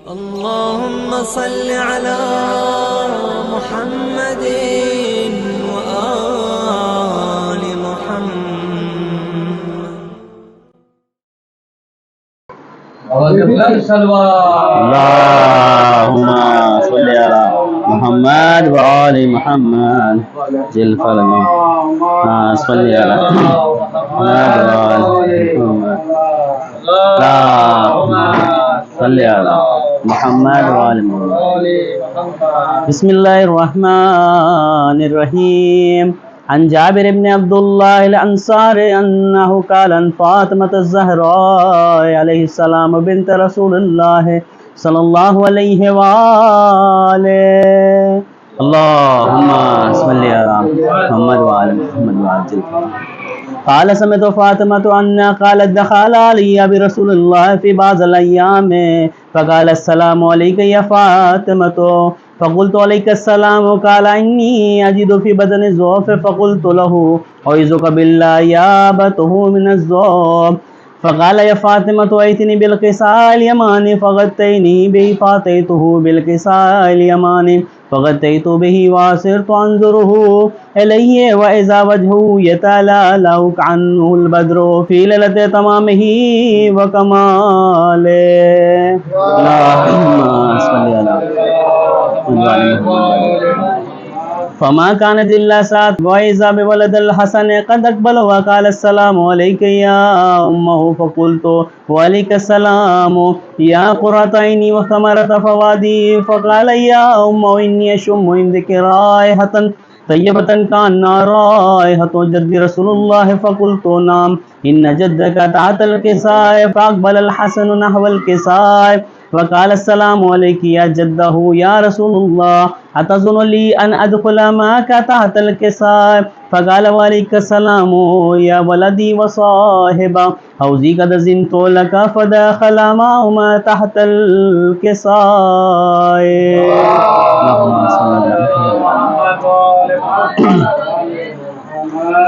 اللهم صل على محمد وآل محمد. اللهم صل على محمد وآل محمد. جل فلنا صل على محمد وآل محمد. اللهم صل على محمد وآل محمد. بسم الله الرحمن الرحيم. عن جابر بن عبد الله الأنصاري أنه قال عن فاطمة الزهراء عليه السلام بنت رسول الله صلى الله عليه وآله. اللهم صل على محمد وآل محمد وعجل. قال سمعت فاطمة أنها قالت دخل علي برسول الله في بعض الأيام فقال السلام عليك يا فاطمة فقلت عليك السلام. قال إني أجد في بدن الزوف فقلت له أعوذك بالله يا أبته من الزوف. فقال يا فاطمة ائتني بالقصاء اليماني فغطيني به فأتيته بالقصاء اليماني فغطيت به وصرت أنظره إليه وإذا وجهه يتلألأ كأنه البدر في ليلة تمامه وكماله. اللهم صل على فما كانت إلا ساعة وإذا بولد الحسن قد أقبل وقال السلام عليك يا أمه فقلت وعليك السلام يا قرة عيني وثمرة فوادي. فقال يا أمه إني أشم عندك رائحة طيبة كأنها رائحة جد رسول الله. فقلت نعم إن جدك تحت الكساء. فأقبل الحسن نحو الكساء وقال السلام عليك يا جده يا رسول الله أتظن لي أن أدخل معك تحت الكساء. فقال وعليك السلام يا ولدي وصاحبا حوزي قد زنت لك. فدخل معهما تحت الكساء.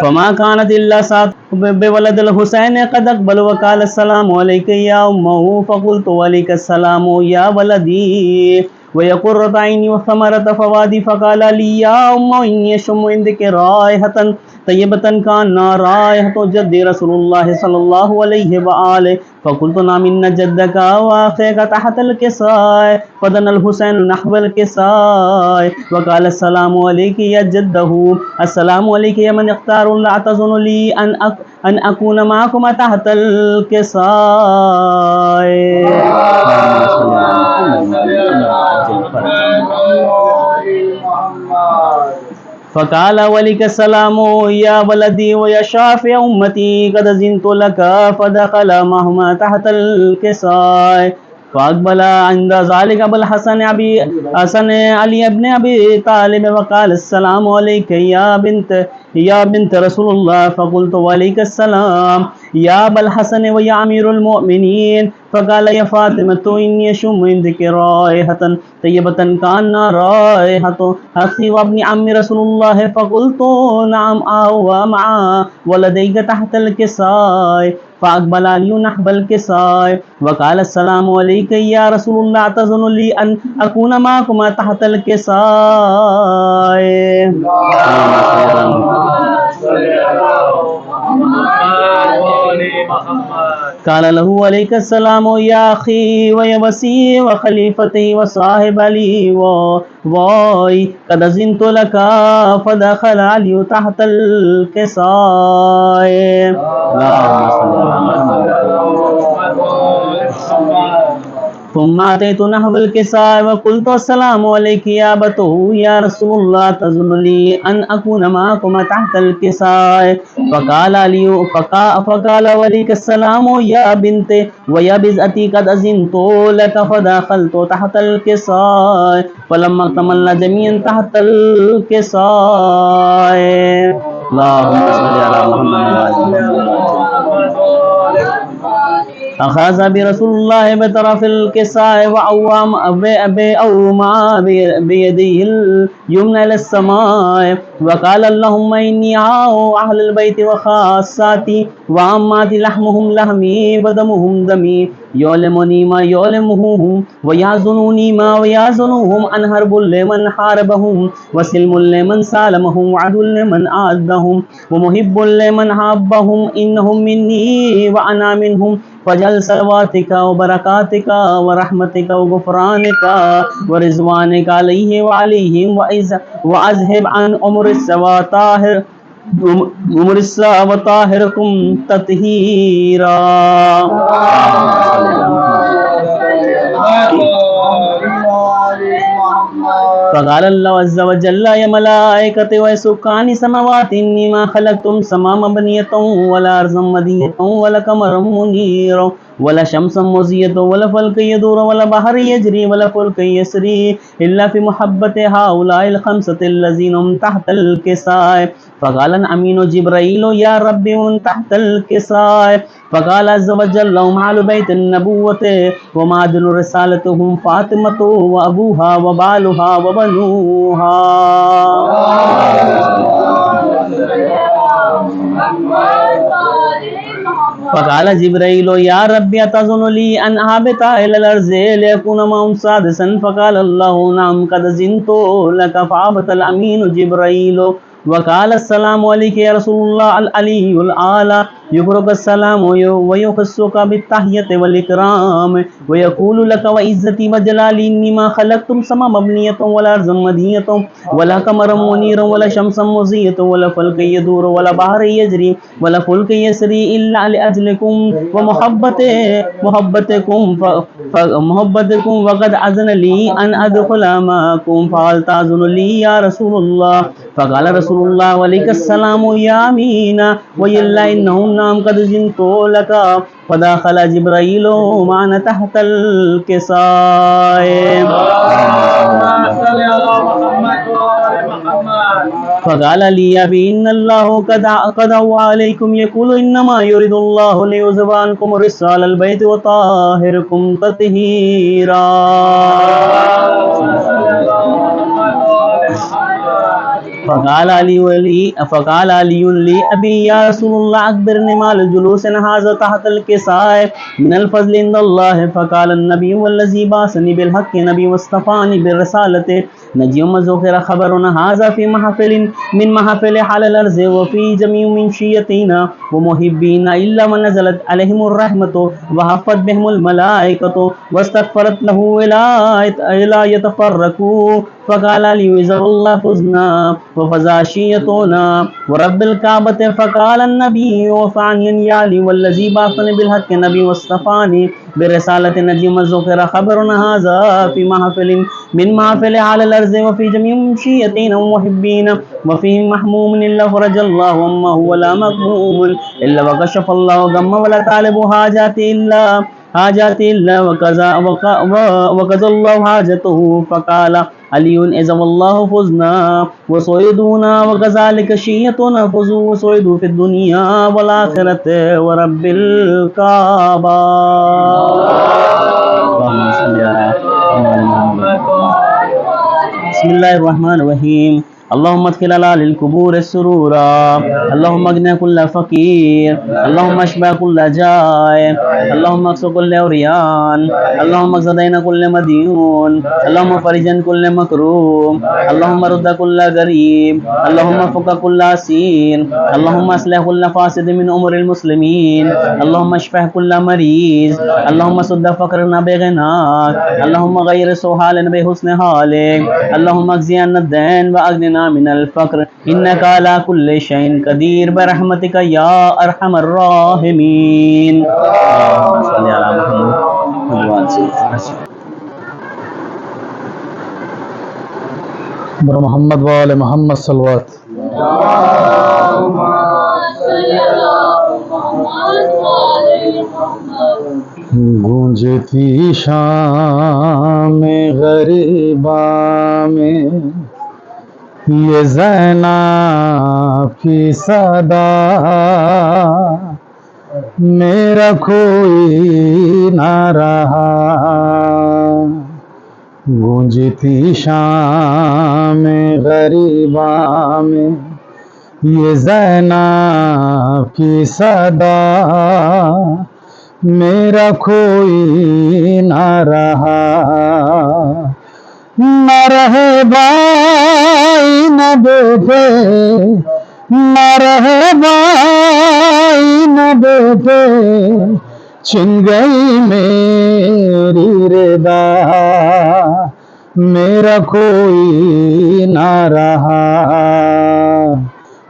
فما كانت إلا ساعة بولد الحسين قد أقبل وقال السلام عليك يا أمه فقلت وعليك السلام يا ولدي ويا قرة عيني وثمرة فوادي. فقال لي يا أمه إني أشم عندك رائحة طيبة كأنها رائحة جد رسول الله صلى الله عليه وآله. فقلت نعم إن جدك وأخيك تحت الكساء. فدنا الحسين نحو الكساء وقال السلام عليك يا جده السلام عليك يا من اختار لا تظن لي أن أكون معكم تحت الكساء. فقال ولك السلام يا ولدي ويا شافع أمتي قد زنت لك. فدخل معهما تحت الكساء. فأقبل عند ذلك أبو الحسن علي بن أبي طالب وقال السلام عليك يا بنت رسول الله. فقلت وعليك السلام يا أبا الحسن ويا أمير المؤمنين. فقال يا فاطمة إني أشم عندك رائحة طيبة كأنها رائحة أخي وابن عم رسول الله. فقلت نعم ومع ولديك تحت الكساء. فأقبل علي نحو الكساء وقال السلام عليك يا رسول الله أتظن لي أن أكون معكما تحت الكساء. قال له عليك السلام يا أخي ويا وسيع وخليفتي وصاحب علي واي قد زنت لك. فدخل علي تحت الكساء. ثم أتيت نحو الكساء وقلت السلام عليك يا أبته يا رسول الله تظن لي أن أكون معكم تحت الكساء. فقال وليك السلام يا بنتي ويا بزأتي قد أذنت لك. فدخلت تحت الكساء فلما اكتملنا جميعا تحت الكساء. اللهم صل على محمد. أخذ برسول الله بطرف الكساء وأومع بيده اليمنى إلى السماء وقال اللهم إني أهل البيت وخاصاتي وعاماتي لحمهم لحمي ودمهم دمي يعلمني ما يعلمهم ويحزنوني ما ويحزنهم أن حرب لمن حاربهم وسلم لمن سالمهم وعدو لمن عادهم ومحب لمن حابهم إنهم مني وأنا منهم فاجعل صلواتك وبركاتك ورحمتك وغفرانك ورضوانك عليه وعليهم وأذهب عن أمر السوى وطاهركم تطهيرا. فقال الله عز وجل يا ملائكتي وسكان سماوات إني ما خلقتم سما مبنية ولا أرضا مدية ولا قمرا منيرا ولا شمسا مضية ولا فلك يدور ولا بحر يجري ولا فلك يسري إلا في محبة هؤلاء الخمسة الذين هم تحت الكساء. فقال الأمين جبرائيل يا ربي من تحت الكساء. فقال عز وجل هم أهل بيت النبوة ومعدن رسالتهم فاطمة وأبوها وبالها وبنوها. فقال جبرائيل يا ربي أتظن لي أن أهبط إلى الأرض ليكون معهم سادسا؟ فقال الله نعم قد زنت لك. فهبط الأمين جبرائيل وقال السلام عليك يا رسول الله العلي الأعلى يقرأك السلام ويخصك بالتحية والإكرام ويقول لك وعزتي وجلالي إني ما خلقتم سما مبنية ولا أرضا مدية ولا قمرا منيرا ولا شمسا مضية ولا فلك يدور ولا بحر يجري ولا فلك يسري إلا لأجلكم ومحبتكم وقد أذن لي أن أدخل معكم فهل تأذن لي يا رسول الله؟ فقال رسول الله وعليك السلام يا أمين وإلا إنهم نعم قد زنت لك. فدخل جبرائيل معنا تحت الكساء. فقال لي أبي إن الله قد أوحى عليكم يقول إنما يريد الله ليذهب عنكم الرجس أهل البيت ويطهركم تطهيرا. فقال علي لي أبي يا رسول الله أخبرني ما الجلوس هذا تحت الكساء من الفضل عند الله. فقال النبي والذي بعثني بالحق نبي واصطفاني بالرسالة نجي وذكر خبرنا هذا في محفل من محفل على الأرض وفي جميع من شيعتنا ومحبين إلا من نزلت عليهم الرحمة وحفت بهم الملائكة واستغفرت له إلى يتفرقوا. فقال لي وزر الله فزنا وفزا شيعتنا ورب الكعبة. فقال النبي وفعني يالي والذي بعثني بالحق نبي واصطفاني برسالة نجي وذكر خبرنا هذا في محفل من محفل على الأرض وفي جميع شيعتنا ومحبين وفيه محموم إلا فرج الله وما هو لا مغموم إلا وكشف الله غم ولا طالب حاجات إلا وكذا الله حاجته. فقال علي إذا والله فزنا وصعدونا وكذلك شيعتنا فزوا وصعدوا في الدنيا والآخرة ورب الكعبة. بسم الله الرحمن الرحيم. اللهم ادخل على القبور السرورا اللهم اغنى كل فقير اللهم اشبع كل جائع اللهم اكسو كل عريان اللهم اقض دين كل مديون اللهم فرج عن كل مكروب اللهم رد كل غريب اللهم فك كل اسير اللهم اصلح كل فاسد من امور المسلمين اللهم اشفع كل مريض اللهم سد فقرنا بغناك اللهم غير سوء حالنا بحسن حالك اللهم اجزي عنا الدين واغننا من الفقر إنك على كل شيء قدير برحمتك يا أرحم الراحمين. صل على محمد وآل محمد صلوات. گونجتی شام غریبا میں یہ زینب کی صدا میرا کوئی نہ رہا گونجتی شام غریباں میں یہ زینب کی صدا میرا کوئی نہ رہا نہ رہے بھائی نہ بیٹے نہ رہے بھائی نہ بیٹے چھن گئی میری رضا میرا کوئی نہ رہا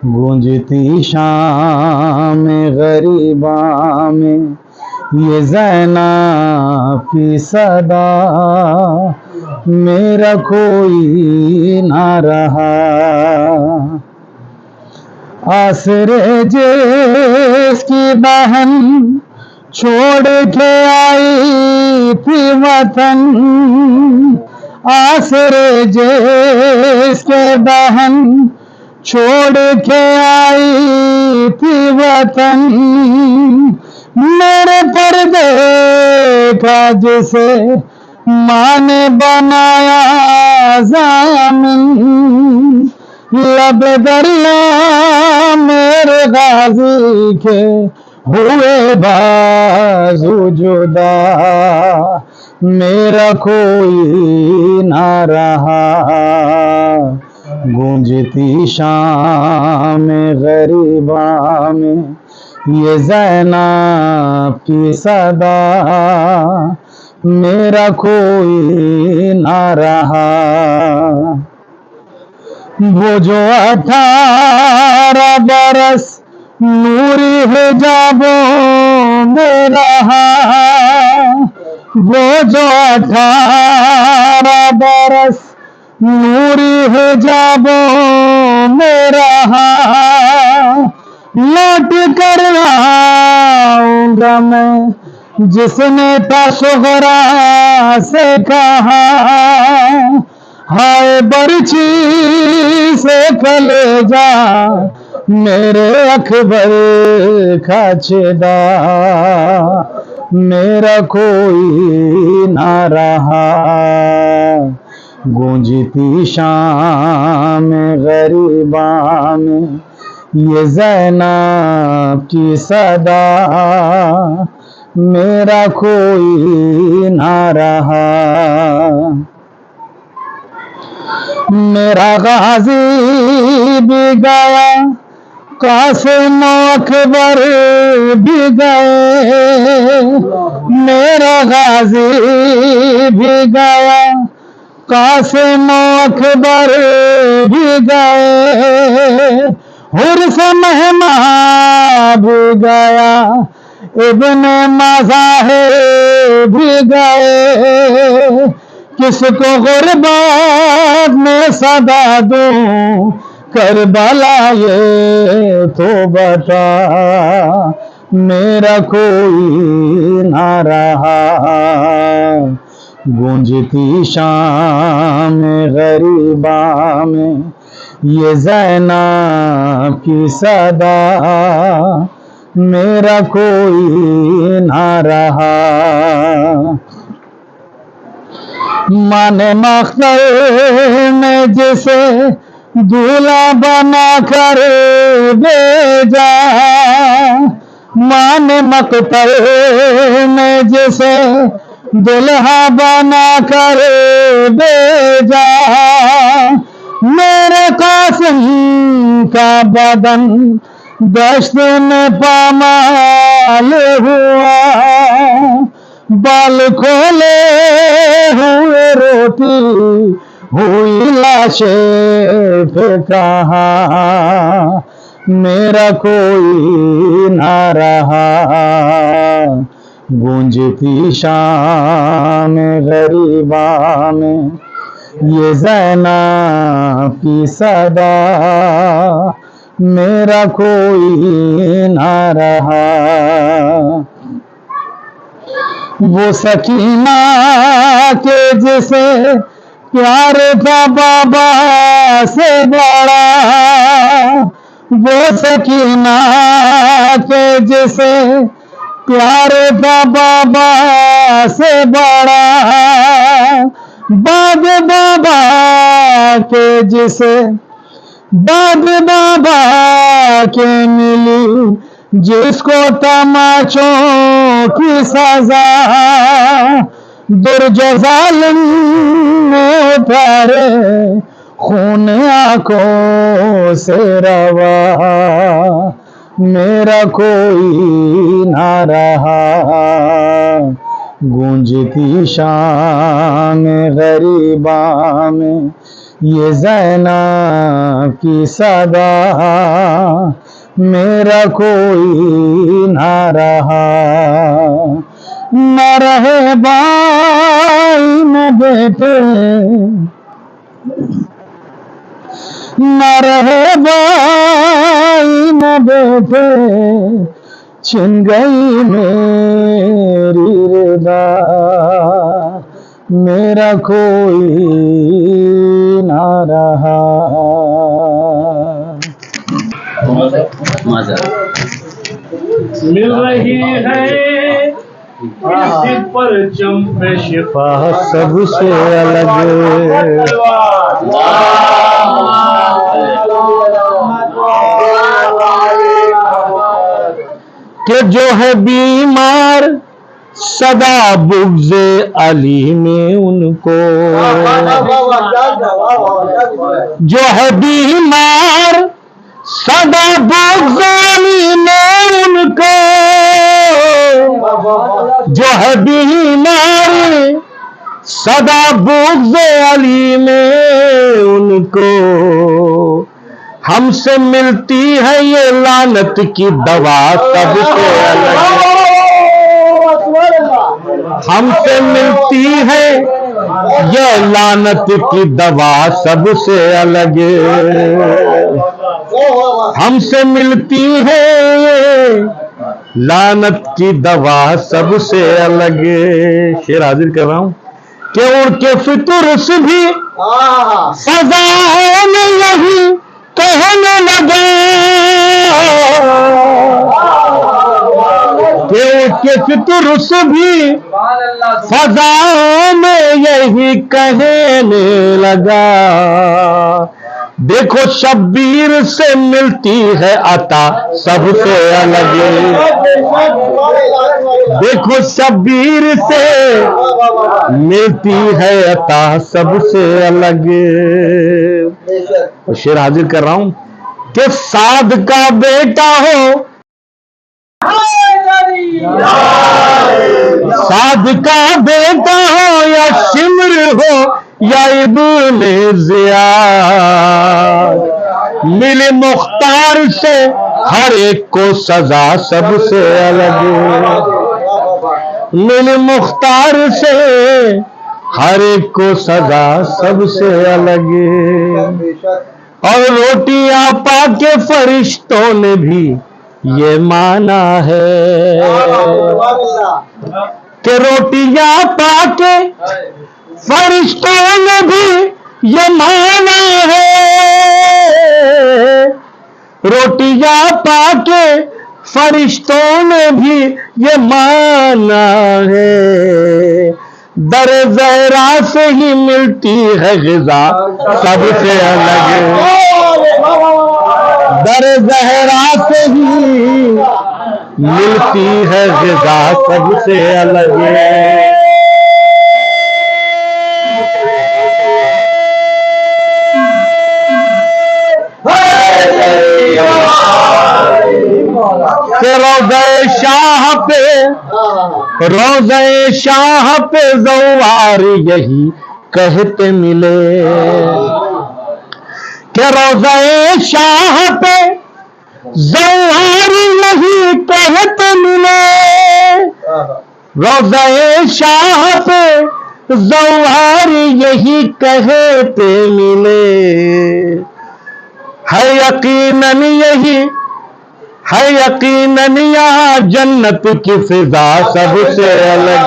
گونجتی شام غریباں میں یہ زینب کی صدا میرا کوئی نہ رہا آسرے جس کی بہن چھوڑ کے آئی تھی وطن آسرے جس کے بہن چھوڑ کے آئی تھی وطن میرے پردے کا جسے ماں نے بنایا ضامن لب دریا میرے غازی کے ہوئے بازو جدا میرا کوئی نہ رہا گونجتی شام غریباں میں یہ زینب کی صدا میرا کوئی نہ رہا وہ جو 18 برس نوری حجابوں میں رہا وہ جو 18 برس نوری حجابوں میں رہا لوٹ کر آؤں گا میں جس نے صغرا سے کہا ہائے برچی سے کلیجا میرے اکبر کا چھدا میرا کوئی نہ رہا گونجتی شام غریباں میں یہ زینب کی صدا میرا کوئی نہ رہا میرا غازی بھی گیا قاسم اکبر بھی گئے میرا غازی بھی گیا قاسم اکبر بھی گئے حرس مہما بھی گیا ابن مظاہر بھی گئے کس کو غربت میں صدا دوں کربلا یہ تو بتا میرا کوئی نہ رہا گونجتی شام غریباں میں یہ زینب کی صدا میرا کوئی نہ رہا من مختار میں جسے دولہا بنا کر بھیجا من مختار میں جسے دولہا بنا کر بھیجا میرے قاسم کا بدن دشت میں پامال ہوا بال کھولے ہوئے روتی ہوئی لاشیں پہ کہا میرا کوئی نہ رہا گونجتی شام غریباں میں یہ زینب کی صدا میرا کوئی نہ رہا وہ سکینہ کے جسے پیار تھا بابا سے بڑا وہ سکینہ کے جسے پیار تھا بابا سے بڑا بعد بابا کے جسے داد بابا کے ملی، جس کو تماچوں کی سزا درج ظالم نے اتارے، خون آنکھوں سے روا میرا کوئی نہ رہا، گونجتی شام غریباں میں یہ زینب کی صدا، میرا کوئی نہ رہا، نہ رہے بھائی نہ بیٹے، نہ رہے بھائی نہ بیٹے، چھن گئی میری رضا، میرا کوئی نہ رہا۔ مل رہی ہے اس پرچم پہ شفا سب سے الگ، کہ جو ہے بیمار صدا بغض علی میں ان کو، جو ہے بیمار صدا بغض علی میں ان کو، جو ہے بیمار صدا بغض علی میں ان کو، ہم سے ملتی ہے یہ لعنت کی دوا سب سے الگ، ہم سے ملتی ہے یہ لعنت کی دوا سب سے الگ، ہم سے ملتی ہے لعنت کی دوا سب سے الگ۔ شعر حاضر کر رہا ہوں کہ اڑ کے فطر سے بھی فضاؤں میں یہی کہنے لگے، کہ اڑ کے فطر سے بھی فضاؤں میں یہی کہنے لگا، دیکھو شبیر سے ملتی ہے عطا سب سے الگ، دیکھو شبیر سے ملتی ہے عطا سب سے الگ۔ شعر حاضر کر رہا ہوں کہ سعد کا بیٹا ہو، سعد کا بیٹا ہو یا شمر ہو یا ابن زیاد، مل مختار سے ہر ایک کو سزا سب سے الگ، مل مختار سے ہر ایک کو سزا سب سے الگ، اور روٹیاں پا کے فرشتوں نے بھی یہ مانا ہے، کہ روٹیاں پا کے فرشتوں نے بھی یہ مانا ہے، روٹیاں پا کے فرشتوں نے بھی یہ مانا ہے، در زہرا سے ہی ملتی ہے غذا سب سے الگ، در زہرا سے ہی ملتی ہے غذا سب سے الگ۔ روضہ شاہ پہ، روضہ شاہ پہ زوار یہی کہتے ملے، کہ روضہ شاہ پہ زوار یہی کہتے ملے، روضہ شاہ پہ زوار یہی کہتے ملے، ہے یقیناً یہی، ہے یقیناً یہاں جنت کی فضا سب سے الگ،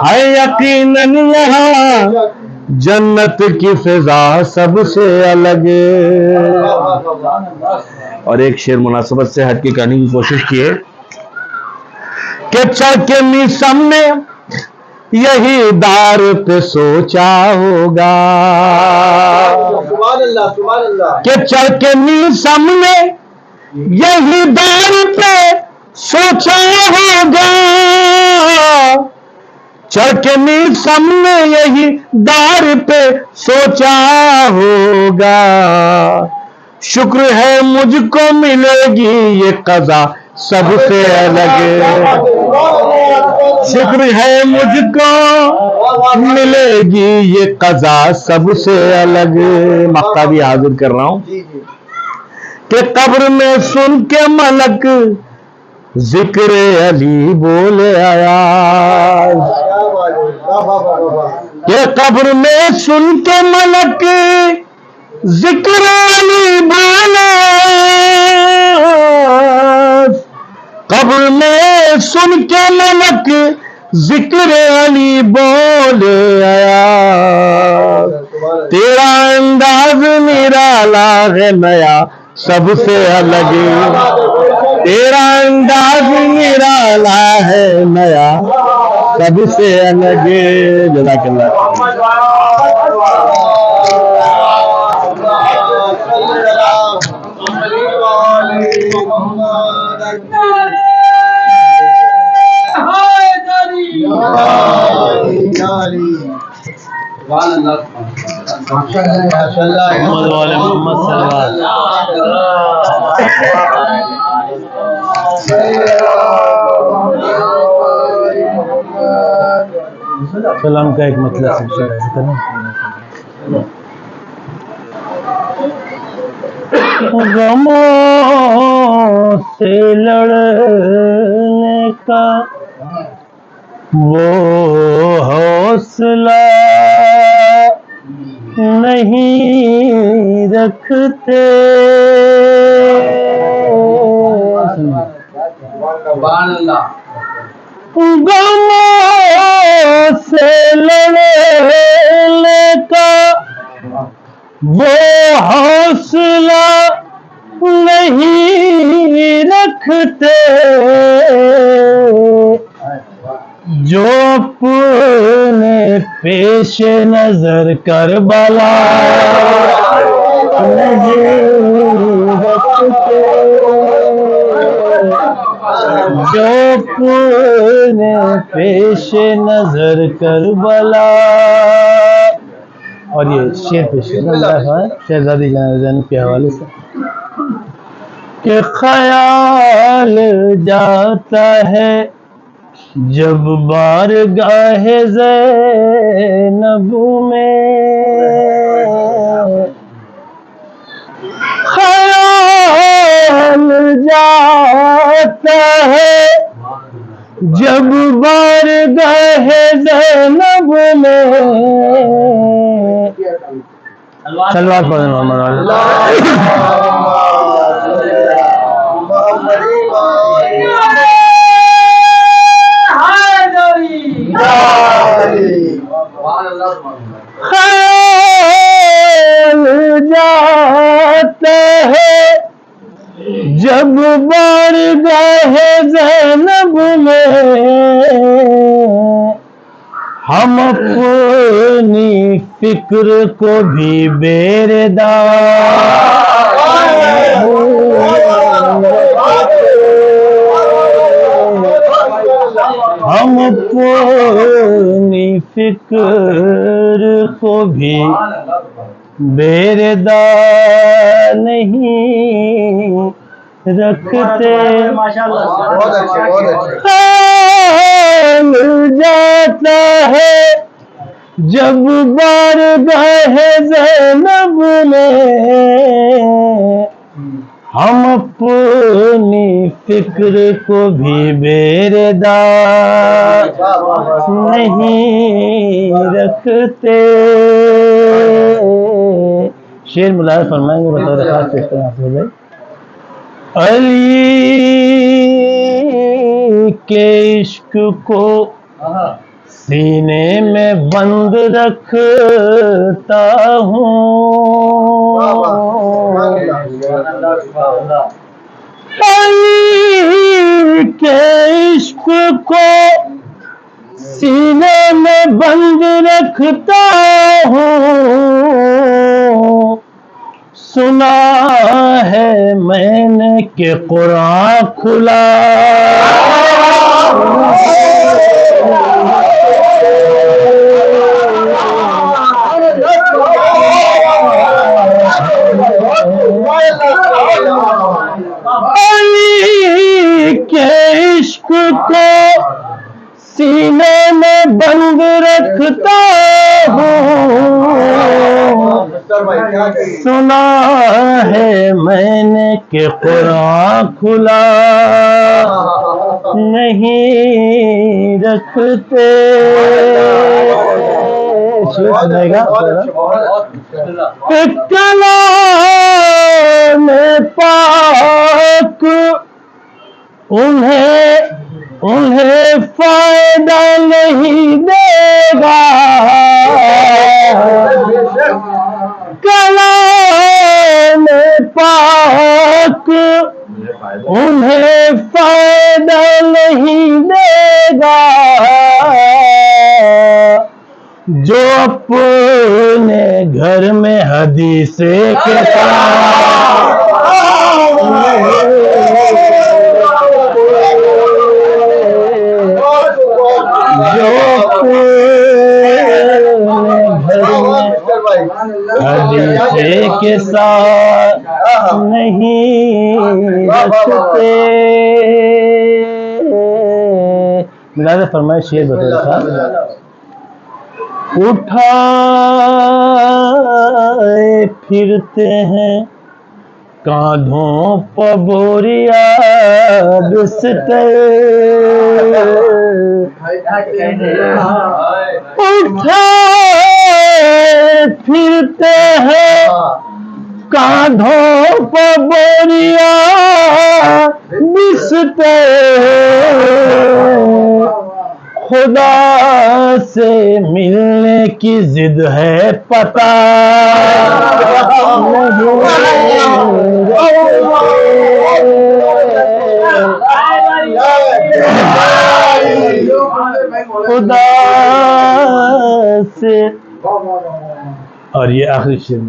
ہے یقیناً یہاں جنت کی فضا سب سے الگ۔ اور ایک شعر مناسبت سے ہٹ کے کہنے کی کوشش کی ہے کہ چڑھ کے میسم نے یہی دار پہ سوچا ہوگا سبحان اللہ سبحان اللہ. کہ چل کے نیسم نے یہی دار پہ سوچا ہوگا، چل کے نیسم نے یہی دار پہ سوچا ہوگا، شکر ہے مجھ کو ملے گی یہ قضا سب سے الگ، شکر ہے مجھ کو ملے گی یہ قضا سب سے الگ. مقطع بھی حاضر کر رہا ہوں جی جی. کہ قبر میں سن کے ملک ذکر علی بولے آیا، کیا بات ہے. واہ واہ واہ واہ. کہ قبر میں سن کے ملک ذکر علی بولے، قبر میں سن کے ملک ذکر علی بولے آیا، تیرا انداز نرالا ہے نیا سب سے الگ، تیرا انداز نرالا ہے نیا سب سے الگ. جزاک اللہ. محمد والے محمد صلی اللہ علیہ وسلم. کلام کا ایک مطلب غموں سے لڑنے کا وہ حوصلہ نہیں رکھتے، غموں سے لڑنے کا وہ حوصلہ نہیں رکھتے، جو اپنے پیش نظر کربلا نہیں رکھتے، جو اپنے پیش نظر کربلا. اور یہ شعر پیش شہزادی جان کے حوالے سے کہ خیال جاتا ہے جب بارگاہ زینب میں، خیال جاتا ہے جب بارگاہ زینب میں، سلوات پڑھیں محمد والے. خیال جاتا ہے جب بارگاہ زینب میں، ہم اپنی فکر کو بھی ہم اپنی فکر کو بھی بیردہ نہیں رکھتے، خیال جاتا ہے جب بارگاہ زینب میں، ہم اپنی فکر کو بھی بیردہ نہیں رکھتے. شعر ملاحظ فرمائیں گے بطور خاص اس طرح سے بھائی. علی کے عشق کو سینے میں بند رکھتا ہوں، علی کے عشق کو سینے میں بند رکھتا ہوں، سنا ہے میں نے کہ قرآن کھلا، علی کے عشق کو سینے میں بند رکھتا ہوں، سنا ہے میں نے کہ قرآن کھلا، نہیں رکھتے کلام پاک انہیں فائدہ نہیں دے گا، کلام پاک انہیں فائدہ نہیں دے گا، جو اپنے گھر میں حدیث حدیث کے ساتھ نہیں رکھتے، ملاد فرمائے شیر بطور صاحب، اٹھائے پھرتے ہیں کاندھوں پر بوریا بستر، اٹھائے پھرتے ہیں کاندھوں پر بوریا بستر، خدا سے ملنے کی ضد ہے پتہ، خدا سے، اور یہ آخری شعر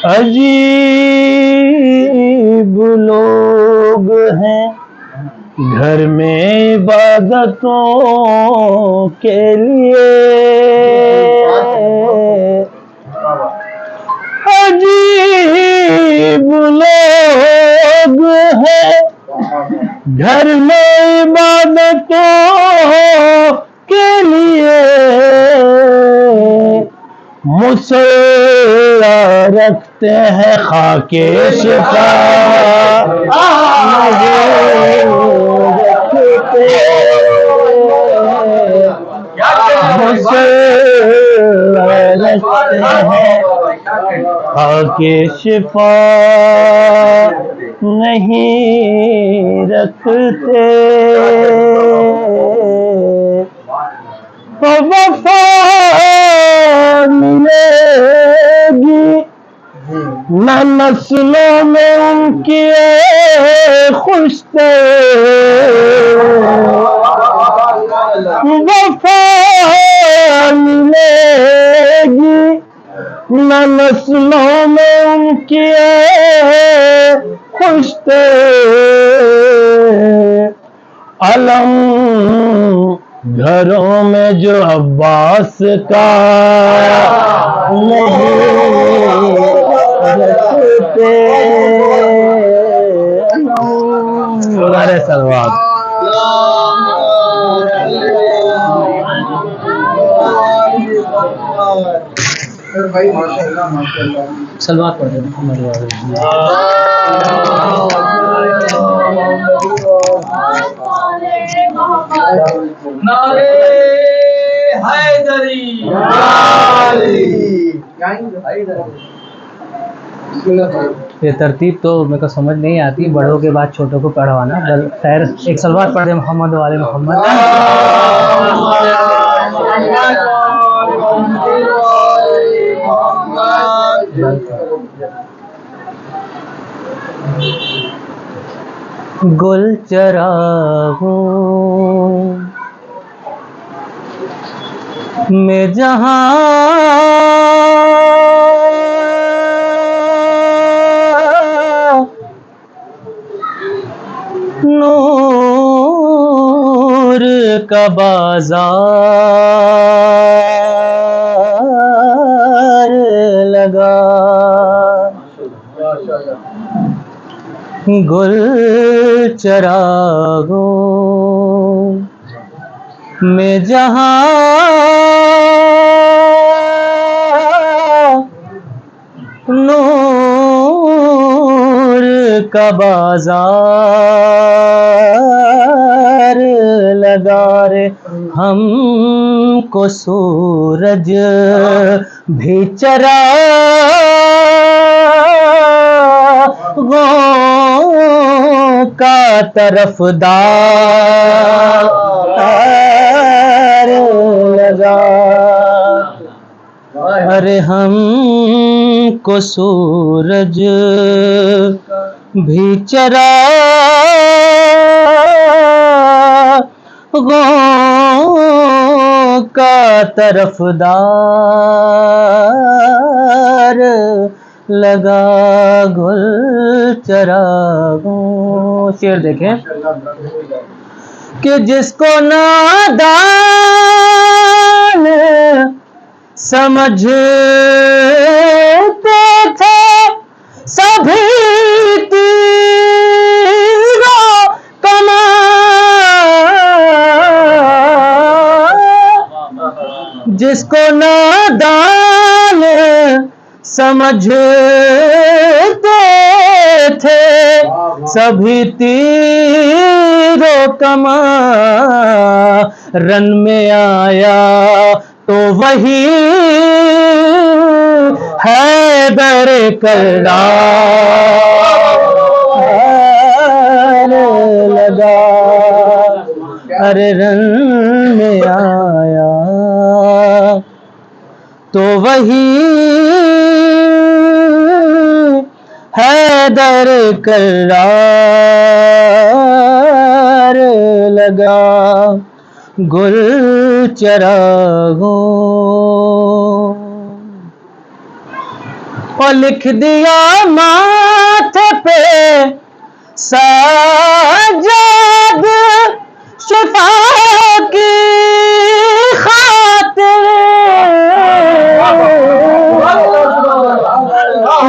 عجیب لوگ ہیں گھر میں عبادتوں کے لیے، عجیب لوگ ہیں گھر میں عبادتوں کے لیے، مصلہ رکھتے ہیں خاک شفا، مصلہ رکھتے ہیں خاک شفا، نہیں رکھتے، وفا ملے گی نہ نسلوں میں ان کی خوشتے، وفا ملے گی نہ نسلوں میں ان کی خوشتے، علم گھروں میں جو عباس کا نہیں رکھتے، ہمارے سلوات سلوات پڑھتے ہیں نعرے حیدری، یہ ترتیب تو میرے کو سمجھ نہیں آتی، بڑوں کے بعد چھوٹوں کو پڑھوانا، خیر ایک سلوات پڑھ دیں محمد والے محمد۔ گل چراغوں میں جہاں نور کا بازار لگا، گل چراغوں میں جہاں نور کا بازار لگا رے، ہم کو سورج بھی چراغوں کا طرفدار لگا، ارے ہم کو سورج بھی چراغوں کا طرفدار لگا، گل چراغوں۔ شعر دیکھیں کہ جس کو نادان سمجھتے تھے سبھی تیروں کمان، جس کو نادان سمجھتے تھے سبھی تیروں کمان، رن میں آیا تو وہی حیدر کرار لگا، ارے رن میں آیا تو وہی حیدر کرار لگا، گل چراغوں اور لکھ دیا ماتھے پہ سجاد شفا کی خاطر،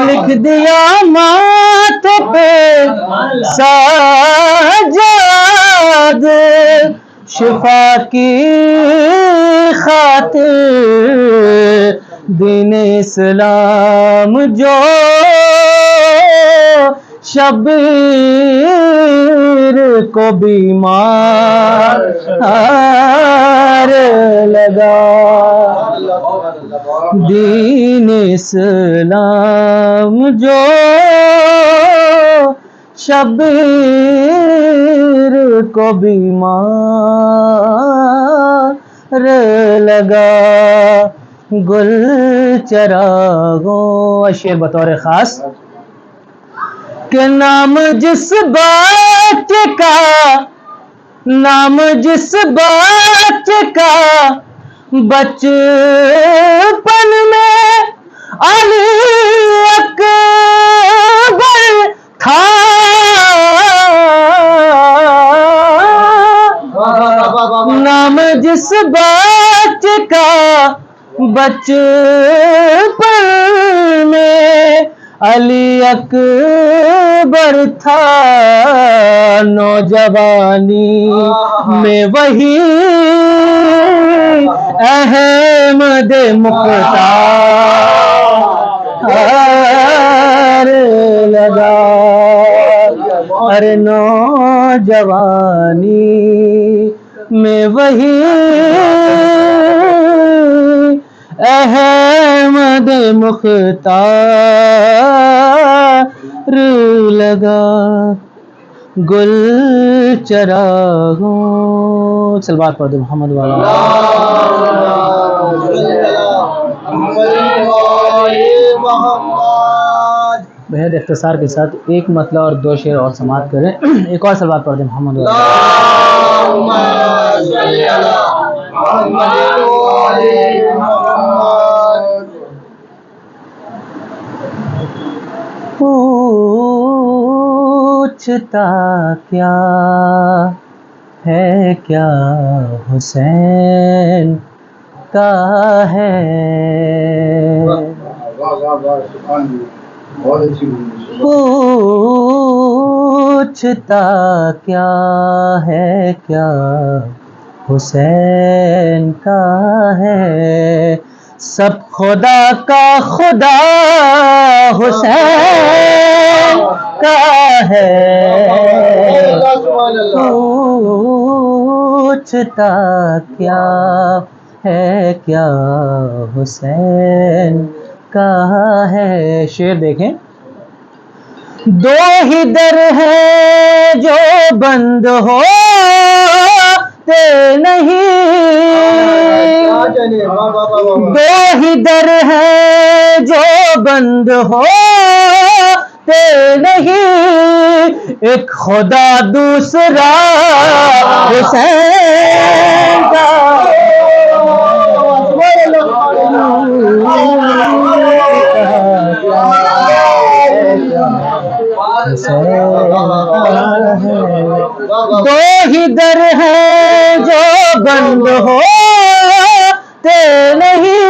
لکھ دیا ماتھے پہ سجاد شفا کی خاطر، دین اسلام جو شبیر کو بیمار لگا، دین اسلام جو شبیر کو بیمار لگا، گل چراغوں۔ شعر بطور خاص کہ نام جس بچے کا، نام جس بچے کا بچپن میں علی اکبر تھا، نام جس بچے کا بچپن میں علی اکبر تھا، نوجوانی میں وہی احمد مختار لگا، ارے نوجوانی میں وہی احمد مختار لگا، گل چراغوں۔ صلوات پڑھ دو محمد والا۔ بہت اختصار کے ساتھ ایک مطلع اور دو شعر اور سماعت کریں۔ ایک اور صلوات پڑھ دیں محمد والا۔ پوچھتا کیا ہے کیا حسین کا ہے، پوچھتا کیا ہے کیا حسین کا ہے، سب خدا کا خدا حسین کا ہے، پوچھتا کیا ہے کیا حسین کا ہے۔ شعر دیکھیں، دو ہی در ہیں جو بند ہوتے نہیں، دو ہی در ہیں جو بند ہوتے نہیں، ایک خدا دوسرا حسین کا دو ہی در ہیں جو بند ہوتے نہیں،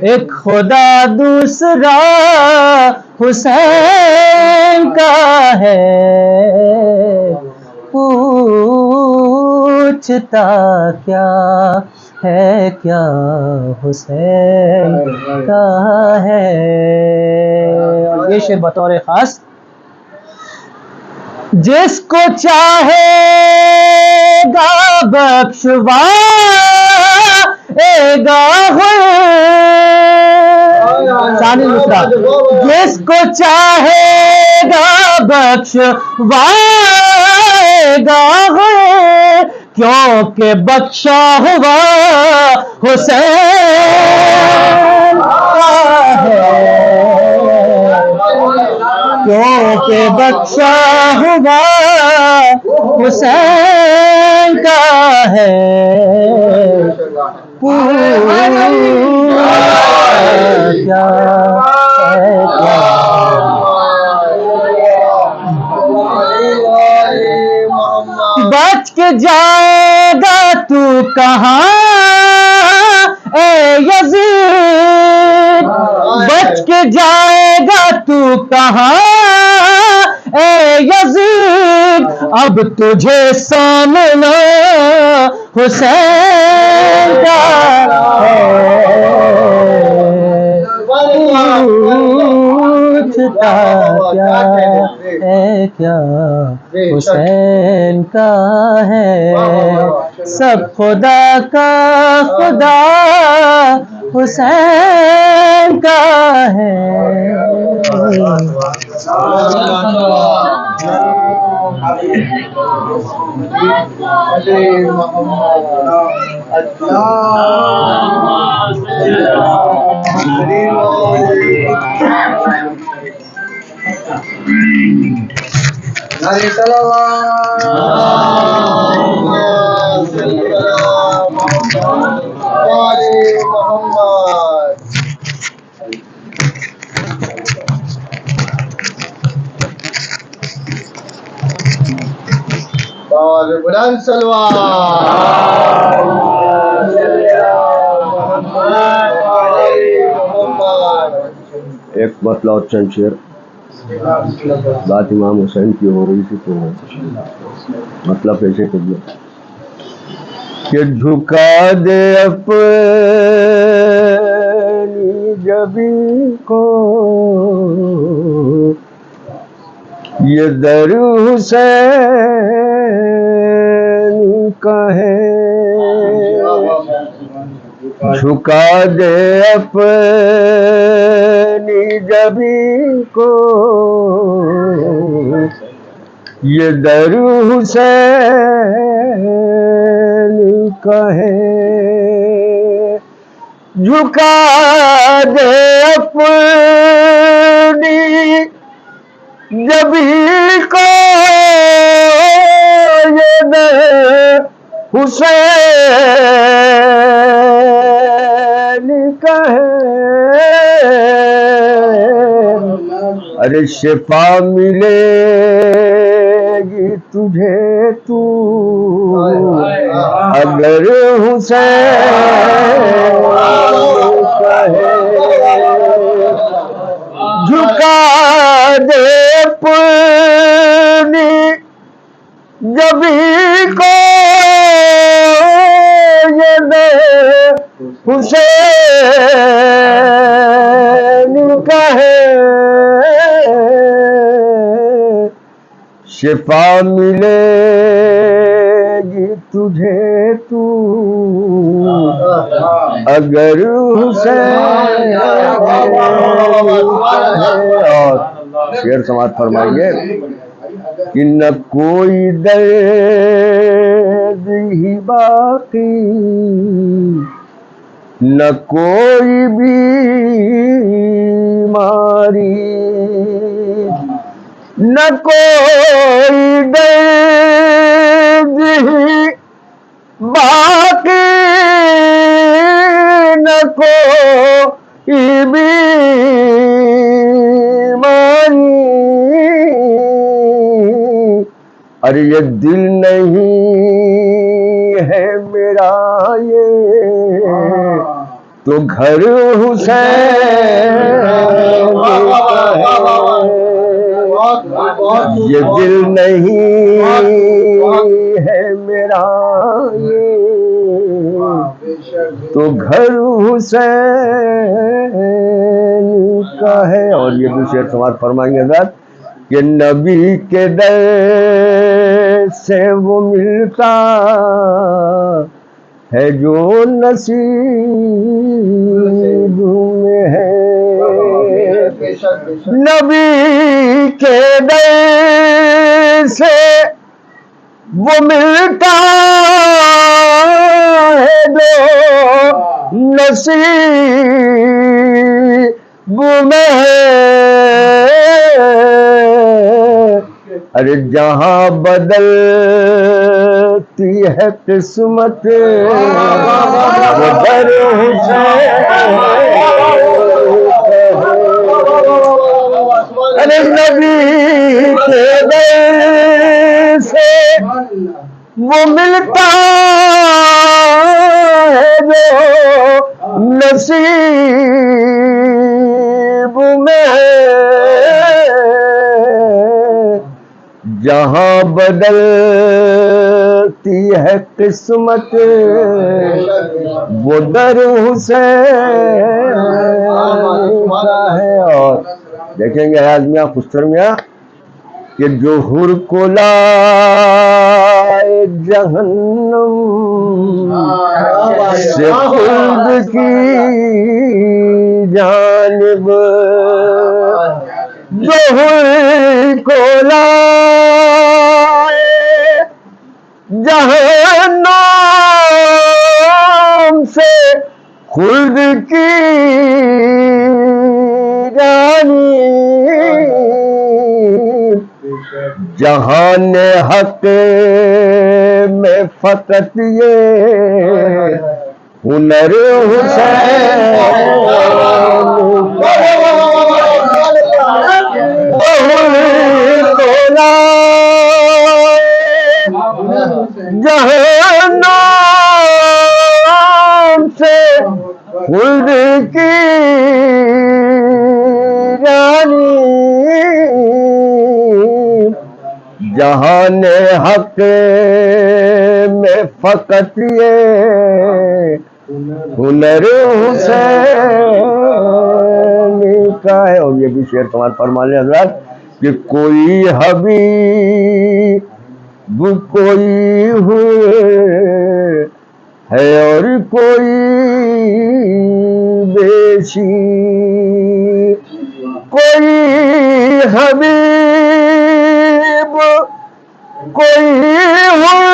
ایک خدا دوسرا حسین کا ہے، پوچھتا کیا ہے کیا حسین کا ہے۔ اور یہ شعر بطور خاص، جس کو چاہے گا بخشوائے گا، ثانی مصرع، جس کو چاہے گا بخشوائے گا، کیونکہ بخشا ہوا حسین کا ہے، کیونکہ بخشا ہوا حسین کا ہے، کیا بچ کے جائے گا تو کہاں اے یزید، بچ کے جائے گا تو کہاں اے یزید، اب تجھے سامنا حسین کا ہے، پوچھتا کیا ہے کیا حسین کا ہے، سب خدا کا خدا حسین کا ہے۔ بلند سلوات ایک مطلع اور چند شعر، بات امام حسین کی ہو رہی تھی تو مطلب ایسے کر دیا کہ جھکا دے اپنی جبین کو یہ در حسین کا ہے، جھکا دے اپنی جبین کو یہ در حسین کا ہے، جھکا دے اپنی جبین کو یہ در حسین کا ہے، ارے شفا ملے گی تجھے تو اگر حسین کہے جھکا دے پرنی جبھی کو یہ دے حسین کہے شفا ملے گی تجھے تو اگر حسین اور شعر سماعت فرمائیں گے کہ نہ کوئی درد ہی باقی نہ کوئی بیماری نہ کوئی درد ہی باقی نہ کوئی بیماری ارے یہ دل نہیں ہے میرا یہ تو گھر حسین یہ دل نہیں ہے میرا یہ تو گھر حسین کا ہے. اور یہ بھی شعر سماعت فرمائیں گے حضرت کہ نبی کے در سے وہ ملتا ہے جو نصیب میں ہے نبی کے در سے وہ ملتا ہے جو نصیب میں ہے ارے جہاں بدلتی ہے قسمت وہ در حسین ارے نبی کے در سے وہ ملتا ہے جو نصیب میں ہے جہاں بدلتی ہے قسمت وہ در حسین ہے. اور دیکھیں گے حیات میاں خسر میاں کہ جو حر کو لائے جہنم سے خلد کی جانب جو حر کو لائے جہنم سے خلد کی جانب جہان حق میں فقط یہ ہنر حسین جہنم سے خلد کی رانی جہان حق میں فقط یہ ہنر حسین کا ہے. اور یہ بھی شعر سماعت فرما لیں حضرات کہ کوئی حبیب کوئی ہوئے ہے اور کوئی بیشی کوئی حبیب کوئی ہوئے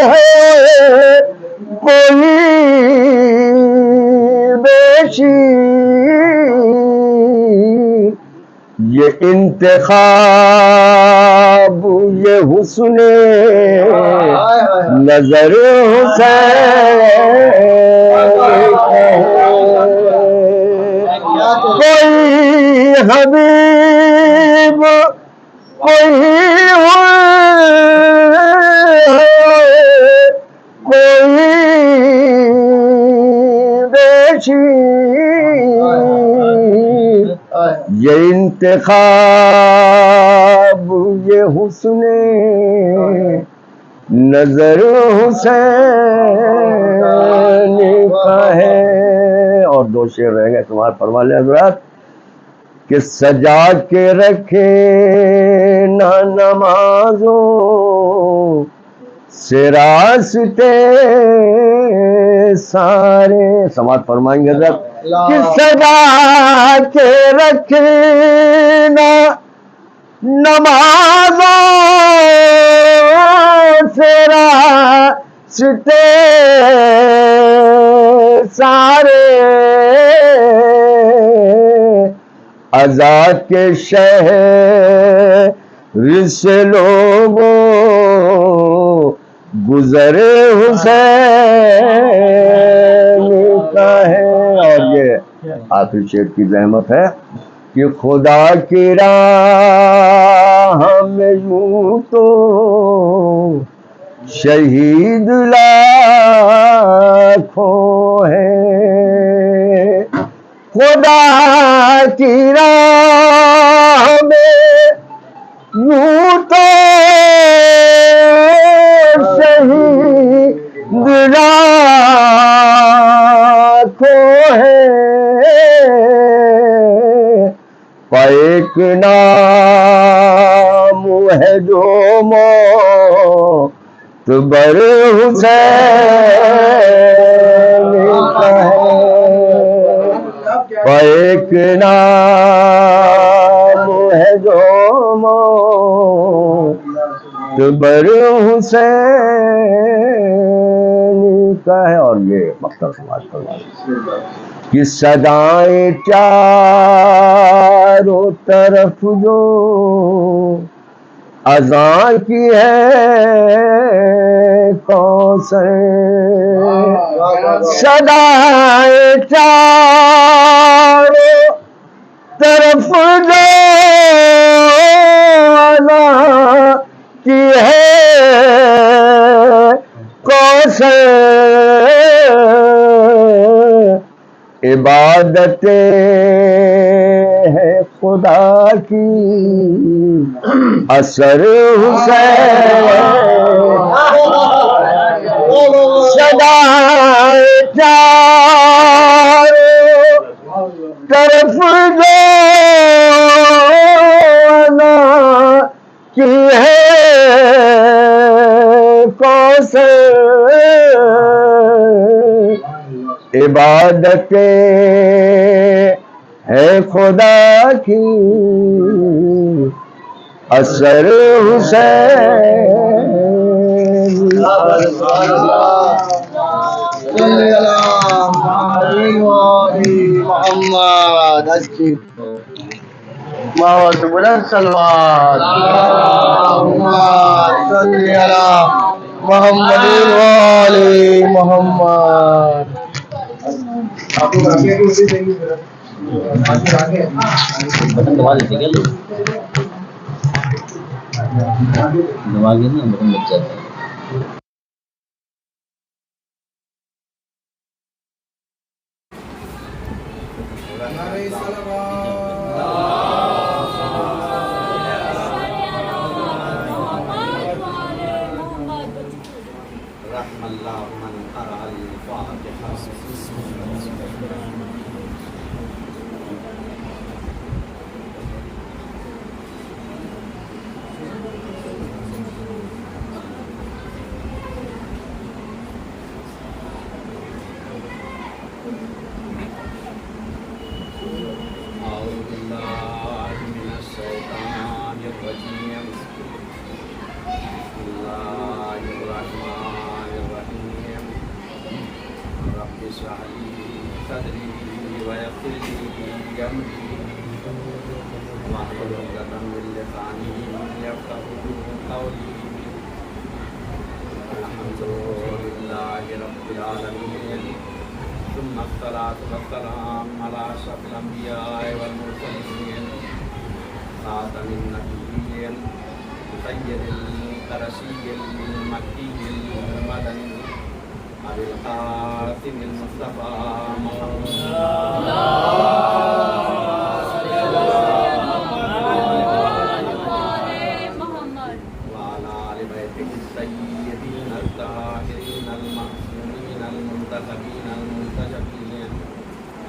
ہے کوئی بیشی یہ انتخاب یہ حسن نظر حسین کوئی کوئی بیشی یہ انتخاب یہ حسن نظر حسین کا ہے. اور دو شعر رہ گئے تمہارے فرما لیں حضرات کہ سجا کے رکھے نہ نمازوں سے راستے سارے. سماعت فرمائیں گے حضرت کہ سجا کے رکھے نہ نمازوں سے راستے سارے آزاد کے شہر سے لوگوں گزرے حسین کا ہے. اور یہ آخری شعر کی زحمت ہے کہ خدا کی راہ میں یوں تو شہید لاکھوں ہیں. خدا کی راہ میں یوں تو شہید لاکھوں ہیں. ایک نام ہے جو معتبر حسین کا ہے. ایک نام ہے جو معتبر حسین کا ہے. اور یہ مقصد سماعت کرنا کہ صدائیں چاروں طرف جو اذاں کی ہے کوثر. صدائیں چاروں طرف جو اذاں کی ہے کوثر. عبادت ہے خدا کی اثر حسین. صدائیں چاروں طرف جو اذاں کی ہے کوثر. عبادت ہے خدا کی اثر حسین. محمد محمد بلند صلوات صلی علی محمد وآل محمد. بٹن دبا دیتے کیا لوگ دبا کے نا بٹن بچ جاتا ہے. خاتم النبيين سيد القرشي المكي المدني أبي القاسم المصطفى محمد وعلى آل بيته السيدين الطاهرين المعصومين المنتخبين المنتجبين.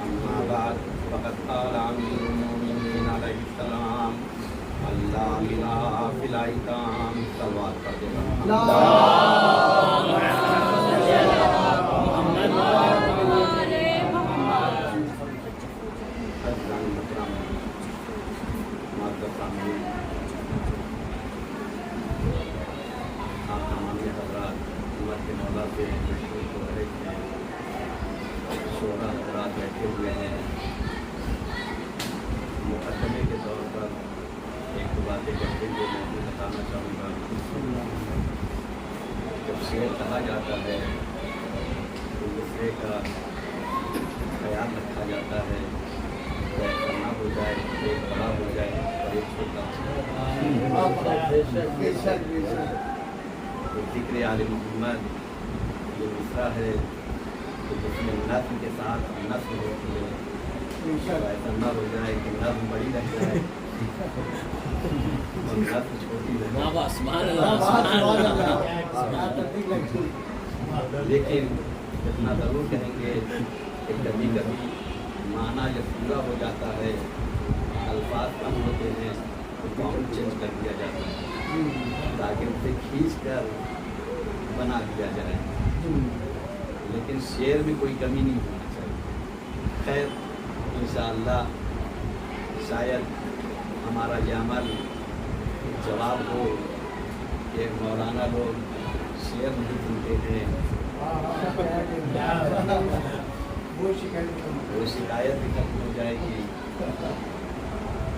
أما بعد فقد قال أمير المؤمنين عليه السلام اللہ ملا فلائتام سلوات پڑھ دے حضرات امت کے مولا سے مشہور ہو رہے تھے، شعراء حضرات بیٹھے ہوئے ہیں. مقدمے کے طور پر ایک باتیں کرتے ہوئے میں بتانا چاہوں گا. جب شعر کہا جاتا ہے تو دوسرے کا خیال رکھا جاتا ہے، ایسا نہ ہو جائے ایک بڑا ہو جائے اور ایک چھوٹا. ذکر آل محمد یہ دوسرا ہے تو اس میں نظم کے ساتھ نسل ہوتی ہے. ایسا نہ ہو جائے کہ نظم بڑی رہ جائے اور نظم چھوٹی رہ جائے. لیکن اتنا ضرور کہیں گے کہ کبھی کبھی معنی جب پورا ہو جاتا ہے، الفاظ کم ہوتے ہیں تو فارم چینج کر دیا جاتا ہے تاکہ اسے کھینچ کر بنا دیا جائے. لیکن شعر میں کوئی کمی نہیں ہونا چاہیے. خیر انشاءاللہ شاید ہمارا یہ عمل جواب ہو کہ مولانا لوگ شعر نہیں سنتے ہیں، وہ شکایت بھی ختم ہو جائے گی.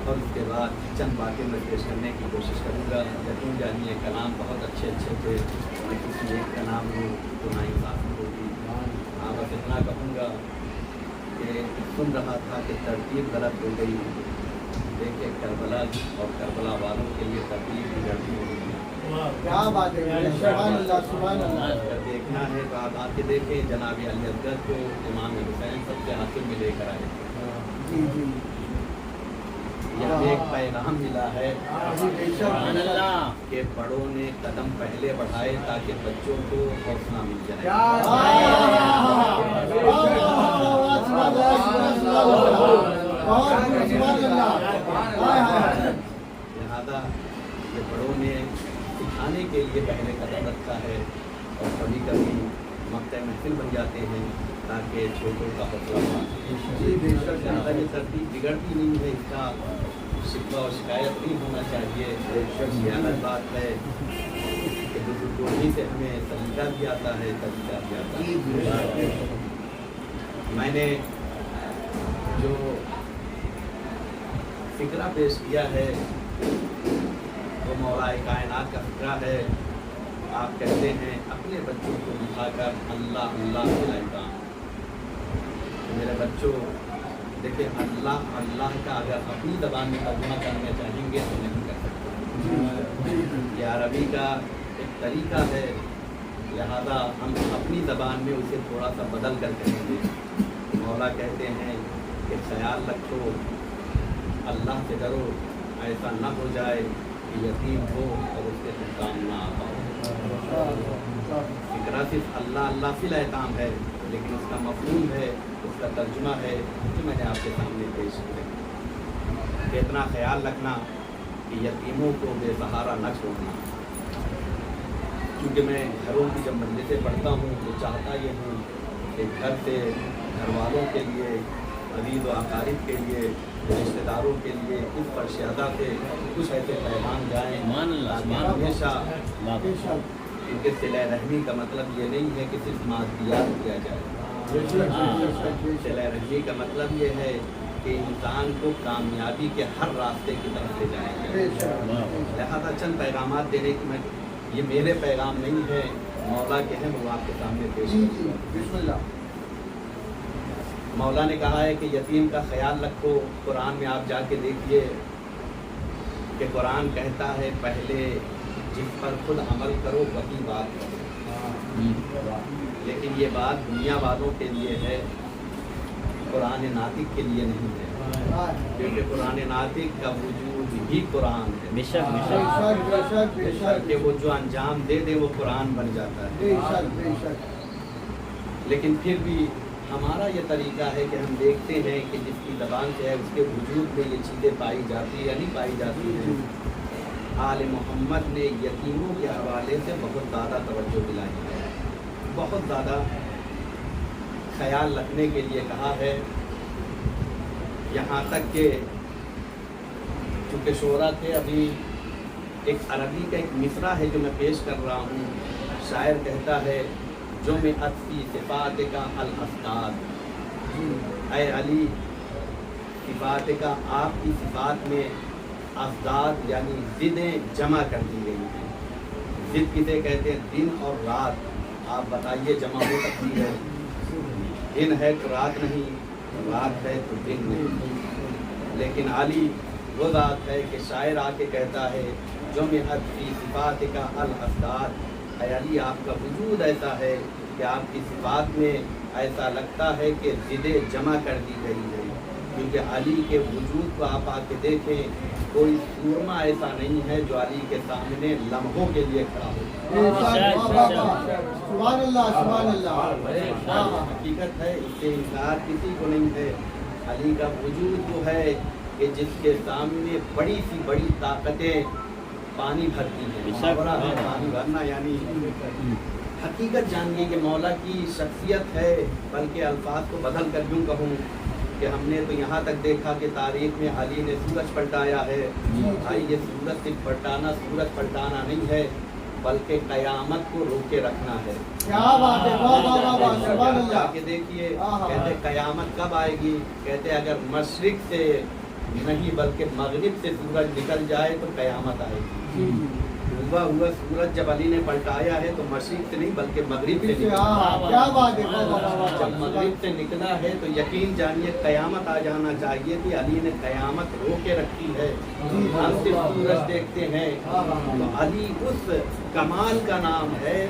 اور اس کے بعد چند باتیں میں پیش کرنے کی کوشش کروں گا. یقین جانیے کلام بہت اچھے تھے، میں کسی ایک کا نام ہوں تو نہ انصافی ہوگی. ہاں بس اتنا کہوں گا کہ سن رہا تھا کہ ترتیب غلط ہو گئی. دیکھیں کربلا اور کربلا والوں کے لیے ترتیب بھی غلطی ہو گئی. کیا بات ہے، سبحان اللہ سبحان اللہ. اگر دیکھنا ہے تو آپ آ کے دیکھیں جناب علی اصغر کو امام حسین سب کے حاصل میں لے کر آئے. جی جی یہاں ایک پیغام ملا ہے کہ بڑوں نے قدم پہلے بڑھائے تاکہ بچوں کو حوصلہ مل جائے. لہٰذا یہ بڑوں نے سکھانے کے لیے پہلے قدم رکھا ہے اور کبھی کبھی مقطع محفل بن جاتے ہیں تاکہ چھوٹوں کا حوصلہ زیادہ یہ ترتیب بگڑتی نہیں ہے، اس کا شکوہ اور شکایت نہیں ہونا چاہیے. یہ الگ بات ہے کہ بزرگوں سے ہمیں سلیقہ بھی آتا ہے، طریقہ بھی آتا ہے. میں نے جو فکرہ پیش کیا ہے وہ مولا کائنات کا فکرہ ہے. آپ کہتے ہیں اپنے بچوں کو دکھا کر اللہ اللہ کھلائے. میرے بچوں دیکھیں اللہ اللہ کا اگر اپنی زبان میں ترجمہ کرنا چاہیں گے تو نہیں کر سکتے. یہ عربی کا ایک طریقہ ہے، لہذا ہم اپنی زبان میں اسے تھوڑا سا بدل کر کہیں گے. مولا کہتے ہیں کہ خیال رکھو، اللہ سے ڈرو، ایسا نہ ہو جائے کہ یتیم ہو اور اس کے کام نہ آ پاؤ. فکرہ صرف اللہ اللہ فی الایتام ہے، لیکن اس کا مفہوم ہے، اس کا ترجمہ ہے جو میں نے آپ کے سامنے پیش کیا کہ اتنا خیال رکھنا کہ یتیموں کو بے سہارا نہ چھوڑنا. کیونکہ میں گھروں کی جب مجلسیں پڑھتا ہوں تو چاہتا یہ ہوں کہ گھر سے گھر والوں کے لیے، عزیز و اقارب کے لیے، رشتہ داروں کے لیے اس پر شہدا سے کچھ ایسے پیغام جائیں ہمیشہ. کیونکہ صلہ رحمی کا مطلب یہ نہیں ہے کہ صرف مادیات کیا جائے. صلہ رحمی کا مطلب یہ ہے کہ انسان کو کامیابی کے ہر راستے کی طرف لے جائیں گے. لہٰذا چند پیغامات دینے کی میں، یہ میرے پیغام نہیں ہے، مولا کے ہیں، وہ آپ کے سامنے پیش کروں گا. مولا نے کہا ہے کہ یتیم کا خیال رکھو. قرآن میں آپ جا کے دیکھیے کہ قرآن کہتا ہے پہلے جس پر خود عمل کرو وہی بات کرو، لیکن یہ بات دنیا والوں کے لیے ہے، قرآن ناطق کے لیے نہیں ہے، کیونکہ قرآن ناطق کا وجود ہی قرآن ہے، بے شک بے بے شک شک بے شک بے شک کہ وہ جو انجام دے دے وہ قرآن بن جاتا ہے۔ بے شک بے شک لیکن پھر بھی ہمارا یہ طریقہ ہے کہ ہم دیکھتے ہیں کہ جس کی زبان سے ہے اس کے وجود میں یہ چیزیں پائی جاتی ہے یا نہیں پائی جاتی ہیں۔ آل محمد نے یتیموں کے حوالے سے بہت زیادہ توجہ دلائی ہے، بہت زیادہ خیال رکھنے کے لیے کہا ہے، یہاں تک کہ چونکہ شعرا تھے، ابھی ایک عربی کا ایک مصرع ہے جو میں پیش کر رہا ہوں، شاعر کہتا ہے جو میں اطفی صفات کا الاسداد، اے علی صفات کا آپ کی صفات میں ازداد یعنی ضدیں جمع کر دی گئی ہیں۔ ضد کسے کہتے ہیں؟ دن اور رات، آپ بتائیے جمع ہو سکتی ہے؟ دن ہے تو رات نہیں، رات ہے تو دن نہیں، لیکن علی وہ ذات ہے کہ شاعر آ کے کہتا ہے جو میں اطفی صفات کا الاسداد، اے علی آپ کا وجود ایسا ہے کہ آپ کی صفات میں ایسا لگتا ہے کہ ضدیں جمع کر دی گئی ہے، کیونکہ علی کے وجود کو آپ آ کے دیکھیں، کوئی سورما ایسا نہیں ہے جو علی کے سامنے لمحوں کے لیے کھڑا ہو۔ بے شک سبحان اللہ سبحان اللہ، حقیقت ہے، اس سے انکار کسی کو نہیں ہے۔ علی کا وجود وہ ہے کہ جس کے سامنے بڑی سی بڑی طاقتیں پانی بھرتی ہیں، محاورہ ہے پانی بھرنا، یعنی حقیقت جانیے کہ مولا کی شخصیت ہے، بلکہ الفاظ کو بدل کر یوں کہوں کہ ہم نے تو یہاں تک دیکھا کہ تاریخ میں علی نے سورج پلٹایا ہے۔ بھائی یہ سورج صرف پلٹانا، سورج پلٹانا نہیں ہے، بلکہ قیامت کو روکے رکھنا ہے۔ کیا بات ہے، واہ واہ واہ واہ، سبحان جا اللہ۔ کے دیکھیے، کہتے قیامت کب آئے گی؟ کہتے اگر مشرق سے نہیں بلکہ مغرب سے سورج نکل جائے تو قیامت آئے گی۔ ڈوبا ہوا سورج جب علی نے پلٹایا ہے تو مشرق سے نہیں بلکہ مغرب سے نکلا۔ کیا بات ہے، واہ واہ واہ واہ، جب مغرب سے نکلا ہے تو یقین جانیے قیامت آ جانا چاہیے کہ علی نے قیامت رو کے رکھی ہے۔ ہم صرف سورج دیکھتے ہیں، تو علی اس کمال کا نام ہے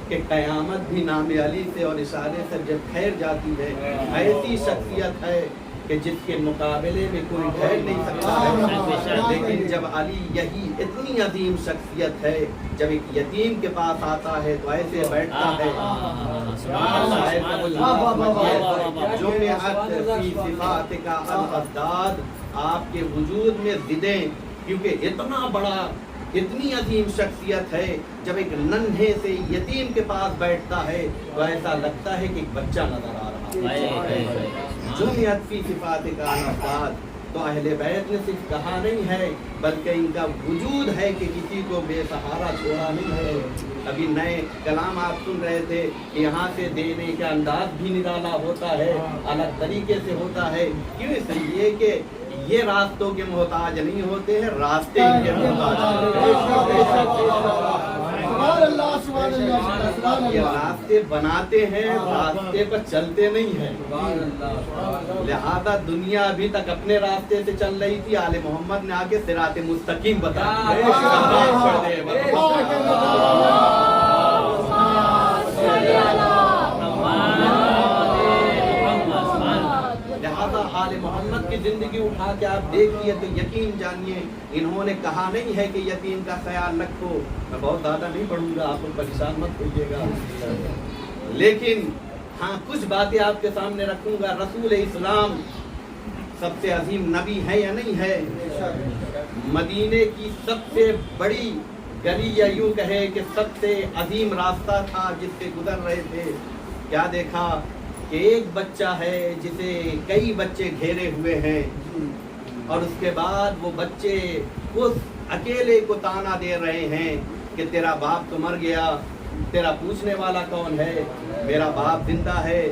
کہ قیامت بھی نام علی سے اور اشارے سے جب ٹھہر جاتی ہے، ایسی شخصیت ہے کہ جس کے مقابلے میں کوئی ٹھہر نہیں سکتا ہے۔ لیکن جب علی یہی اتنی عظیم شخصیت ہے، جب ایک یتیم کے پاس آتا ہے تو ایسے بیٹھتا ہے، جو میں فی صفات کا الاسداد، آپ کے وجود میں ضدیں، کیونکہ اتنا بڑا اتنی عظیم شخصیت ہے، جب ایک ننھے سے یتیم کے پاس بیٹھتا ہے تو ایسا لگتا ہے کہ ایک بچہ نظر آ رہا ہے۔ جو فی صفات کا الاسداد، تو اہل بیت نے صرف کہا نہیں ہے بلکہ ان کا وجود ہے کہ کسی کو بے سہارا چھوڑا نہیں ہے۔ ابھی نئے کلام آپ سن رہے تھے کہ یہاں سے دینے کا انداز بھی نرالا ہوتا ہے، الگ طریقے سے ہوتا ہے۔ کیوں؟ اس لیے کہ یہ راستوں کے محتاج نہیں ہوتے ہیں، راستے ان کے محتاج ہیں۔ یہ راستے بناتے ہیں، راستے پر چلتے نہیں ہیں۔ لہذا دنیا ابھی تک اپنے راستے سے چل رہی تھی، آل محمد نے آگے صراط مستقیم بتا لہذا آل محمد کی زندگی اٹھا کے آپ دیکھیے تو یقین جانیے انہوں نے کہا نہیں ہے کہ یتیم کا خیال رکھو۔ میں بہت زیادہ نہیں پڑھوں گا، آپ کو پریشان مت ہوئیے گا، لیکن ہاں کچھ باتیں آپ کے سامنے رکھوں گا۔ رسول اسلام سب سے عظیم نبی ہے یا نہیں ہے؟ مدینے کی سب سے بڑی گلی یا یوں کہے کہ سب سے عظیم راستہ تھا جس سے گزر رہے تھے، کیا دیکھا کہ ایک بچہ ہے جسے کئی بچے گھیرے ہوئے ہیں، اور اس کے بعد وہ بچے اس اکیلے کو تانا دے رہے ہیں کہ تیرا باپ تو مر گیا، تیرا پوچھنے والا کون ہے؟ میرا باپ زندہ ہے،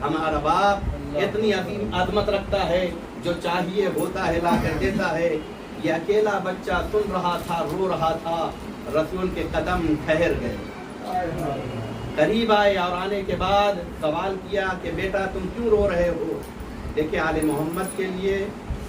ہمارا باپ اتنی عظیم عظمت رکھتا ہے، جو چاہیے ہوتا ہے لا کر دیتا ہے۔ یہ اکیلا بچہ سن رہا تھا، رو رہا تھا، رسول کے قدم ٹھہر گئے، قریب آئے اور آنے کے بعد سوال کیا کہ بیٹا تم کیوں رو رہے ہو؟ دیکھیں آل محمد کے لیے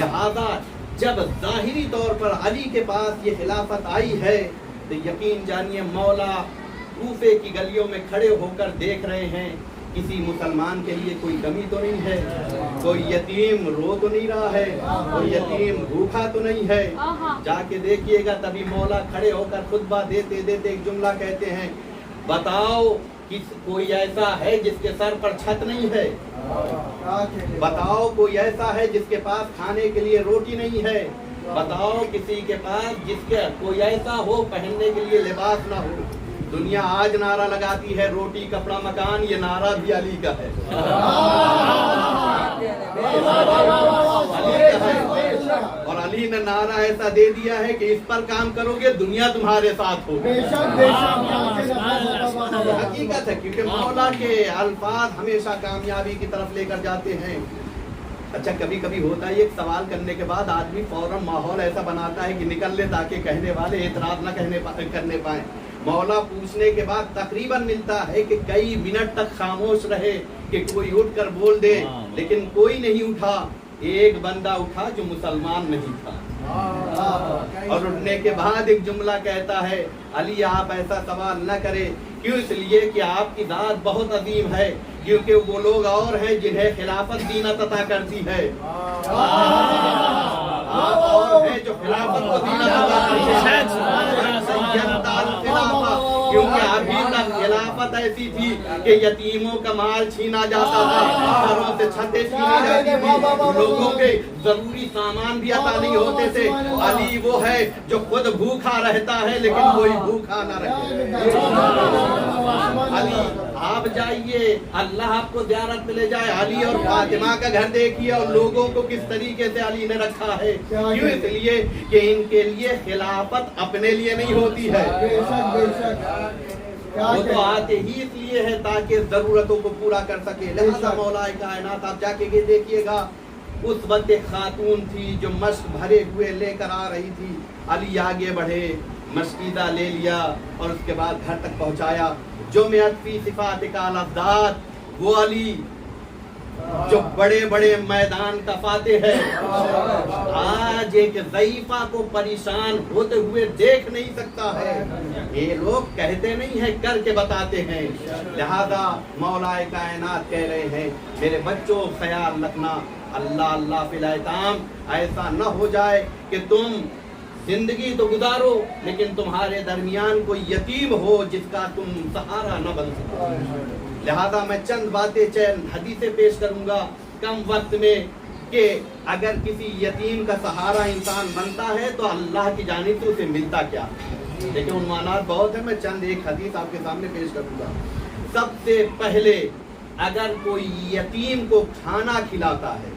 لہذا جب ظاہری طور پر علی کے پاس یہ خلافت آئی ہے تو یقین جانیے مولا کوفے کی گلیوں میں کھڑے ہو کر دیکھ رہے ہیں کسی مسلمان کے لیے کوئی کمی تو نہیں ہے, کوئی یتیم رو تو نہیں رہا ہے, کوئی یتیم بھوکا تو نہیں ہے. جا کے دیکھیے گا تبھی مولا کھڑے ہو کر خطبہ دیتے دیتے ایک جملہ کہتے ہیں, بتاؤ کوئی ایسا ہے جس کے سر پر چھت نہیں ہے, بتاؤ کوئی ایسا ہے جس کے پاس کھانے کے لیے روٹی نہیں ہے, بتاؤ کسی کے پاس جس کے کوئی ایسا ہو پہننے کے لیے لباس نہ ہو. دنیا آج نعرہ لگاتی ہے روٹی کپڑا مکان, یہ نعرہ بھی علی کا ہے. اور علی نے نعرہ ایسا دے دیا ہے کہ اس پر کام کرو گے دنیا تمہارے ساتھ ہوگی. حقیقت ہے, کیونکہ مولا کے الفاظ ہمیشہ کامیابی کی طرف لے کر جاتے ہیں. اچھا کبھی کبھی ہوتا ہے ایک سوال کرنے کے بعد آدمی فوراً ماحول ایسا بناتا ہے کہ نکل لے تاکہ کہنے والے اعتراض نہ کرنے پائیں. مولا پوچھنے کے بعد تقریباً ملتا ہے کہ کئی منٹ تک خاموش رہے کہ کوئی اٹھ کر بول دے, لیکن کوئی نہیں اٹھا. ایک بندہ اٹھا جو مسلمان نہیں تھا, اور اٹھنے کے بعد ایک جملہ کہتا ہے, علی آپ ایسا سوال نہ کرے. کیوں؟ اس لیے کہ آپ کی ذات بہت عظیم ہے, کیونکہ وہ لوگ اور ہیں جنہیں خلافت دینت عطا کرتی ہے. آپ اور ہیں جو خلافت کو دینت عطا کرتی ہے. کیونکہ ابھی تک خلافت ایسی تھی کہ یتیموں کا مال چھینا جاتا تھا, گھروں سے چھتیں چھینی جاتی تھی, لوگوں کے ضروری سامان بھی عطا نہیں ہوتے تھے. علی وہ ہے جو خود بھوکا رہتا ہے لیکن کوئی بھوکا نہ رہے. علی آپ جائیے, اللہ آپ کو زیارت میں لے جائے, علی اور فاطمہ کا گھر دیکھیے اور لوگوں کو کس طریقے سے علی نے رکھا ہے. کیوں؟ اس لیے کہ ان کے لیے خلافت اپنے لیے نہیں ہوتی ہے, وہ تو آتے ہی اس لیے ہے تاکہ ضرورتوں کو پورا کر سکے. لہذا مولا کائنات آپ جا کے دیکھیے گا, اس وقت ایک خاتون تھی جو مشک بھرے ہوئے لے کر آ رہی تھی. علی آگے بڑھے, مشکیدہ لے لیا اور اس کے بعد گھر تک پہنچایا. جو میں فی صفات کا لفظات, وہ علی جو بڑے بڑے میدان کا فاتح ہے, آج ایک ضعیفہ کو پریشان ہوتے ہوئے دیکھ نہیں سکتا ہے. یہ لوگ کہتے نہیں ہیں, کر کے بتاتے ہیں. لہذا مولا کائنات کہہ رہے ہیں, میرے بچوں خیال رکھنا, اللہ اللہ فی الایتام, ایسا نہ ہو جائے کہ تم زندگی تو گزارو لیکن تمہارے درمیان کوئی یتیم ہو جس کا تم سہارا نہ بن سکو. لہذا میں چند باتیں چند حدیثیں پیش کروں گا کم وقت میں, کہ اگر کسی یتیم کا سہارا انسان بنتا ہے تو اللہ کی جانب سے اسے ملتا کیا. لیکن عنوانات بہت ہیں, میں چند ایک حدیث آپ کے سامنے پیش کروں گا. سب سے پہلے اگر کوئی یتیم کو کھانا کھلاتا ہے,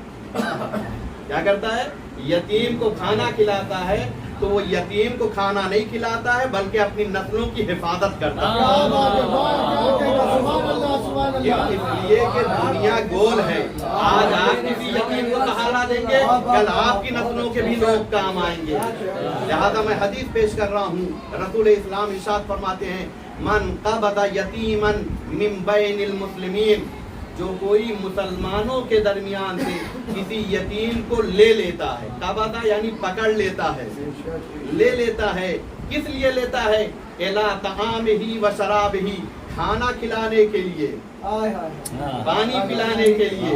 کیا کرتا ہے؟ یتیم کو کھانا کھلاتا ہے تو وہ یتیم کو کھانا نہیں کھلاتا ہے بلکہ اپنی نسلوں کی حفاظت کرتا ہے. اس لیے کہ دنیا گول ہے, آج آپ کسی یتیم کو سہارا دیں گے, کل آپ کی نسلوں کے بھی لوگ کام آئیں گے. لہذا میں حدیث پیش کر رہا ہوں, رسول اسلام ارشاد فرماتے ہیں, من قبض یتیما من بین المسلمین, جو کوئی مسلمانوں کے درمیان سے کسی یتیم کو لے لیتا ہے, قبضہ یعنی پکڑ لیتا ہے, لے لیتا ہے, کس لیے لیتا ہے؟ الی طعامہ و شرابہ, کھانا کھلانے کے لیے, پانی پلانے کے لیے.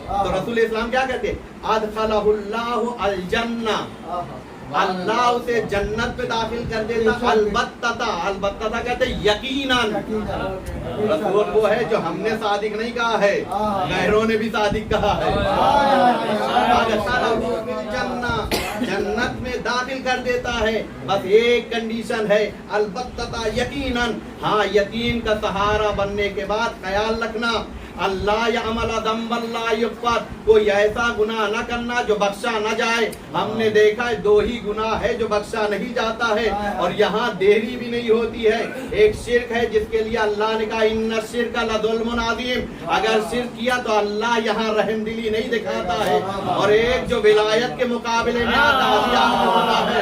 تو رسول اسلام کیا کہتے ہیں؟ ادخلہ اللہ الجنہ, اللہ اسے جنت میں داخل کر دیتا. البتہ کہتے ہیں یقیناً. رسول وہ ہے جو ہم نے صادق نہیں کہا ہے, غیروں نے بھی صادق کہا ہے. جنت میں داخل کر دیتا ہے, بس ایک کنڈیشن ہے, البتہ یقیناً. ہاں, یتیم کا سہارا بننے کے بعد خیال رکھنا, اللہ یعمل ذنبا لا یغفر, کوئی ایسا گناہ نہ کرنا جو بخشا نہ جائے. ہم نے دیکھا ہے 2 ہی گناہ ہے جو بخشا نہیں جاتا ہے, اور یہاں دیری بھی نہیں ہوتی ہے. ایک شرک ہے جس کے لیے اللہ نے کہا ان الشرک لظلم عظیم, اگر شرک کیا تو اللہ یہاں رحم دلی نہیں دکھاتا ہے. اور ایک جو ولایت کے مقابلے میں آتا ہے,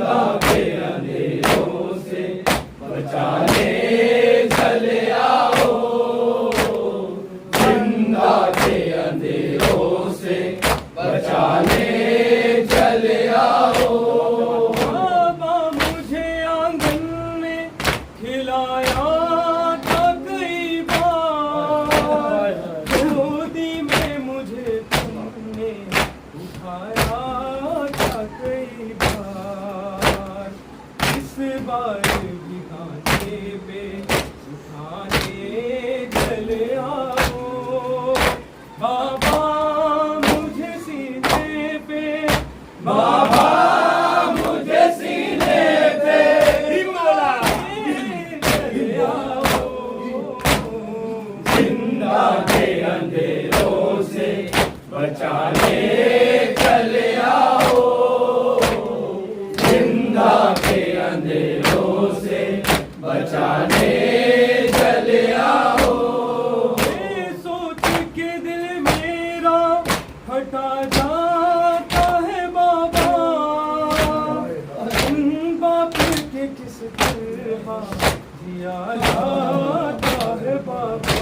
زندہ کے اندھیروں سے بچانے چلے آؤ، زندہ کے اندھیروں سے بچانے چلے آؤ۔ بابا مجھے آنگن میں کھلایا تھا کئی بار، گودی میں مجھے تم نے اٹھایا تھا کئی بار، اس بار بھی کانٹے پہ اٹھانے چلے آؤ، بابا مجھے سینے پہ، بابا مجھے سینے پہ چلے آؤ، زندہ کے اندھیروں سے بچانے چلے آؤ، زندہ کے اندھیروں سے بچانے چلے آؤ۔ یہ سوچ کے دل میرا ہٹا جاتا ہے بابا، باپ کے کس طرح دیا جاتا ہے بابا،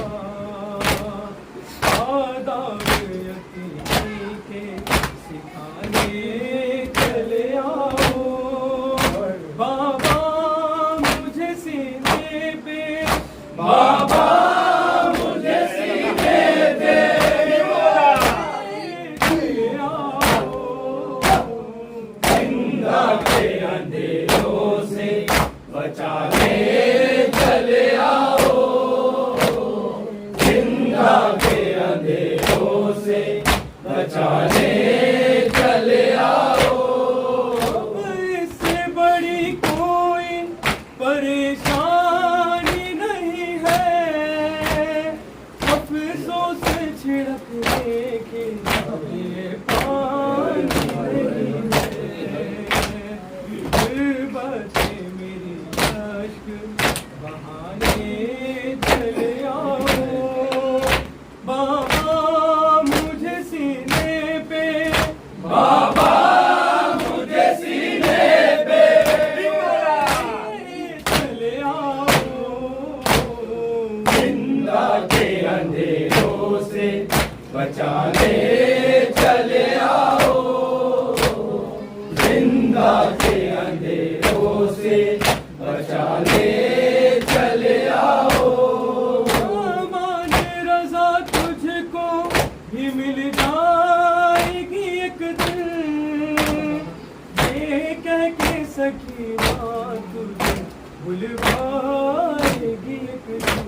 آداب یتیمی کے سکھانے چلے آؤ، بابا مجھے سینے پہ، بابا مجھے سینے پہ چلے آؤ، زندہ کے اندھیروں سے بچانے چلے آؤ، زندہ کے اندھیروں سے بچانے چلے آؤ۔ اب اس سے بڑی کوئی پریشانی نہیں ہے، افسوس چھڑکنے کے لیے پانی نہیں ہے، بچے میری اشک بہانے چلے آؤ، بابا مجھے سینے پہ، بابا مجھے سینے پہ چلے آؤ، زندہ کے اندھیروں سے بچانے چلے آؤ، زندہ کے اندھیروں سے بچانے چلے آؤ۔ امان رضا تجھ کو بھی مل جائے گی ایک دن، یہ کہہ کے سکینہ تجھے بلوائے گی ایک دن،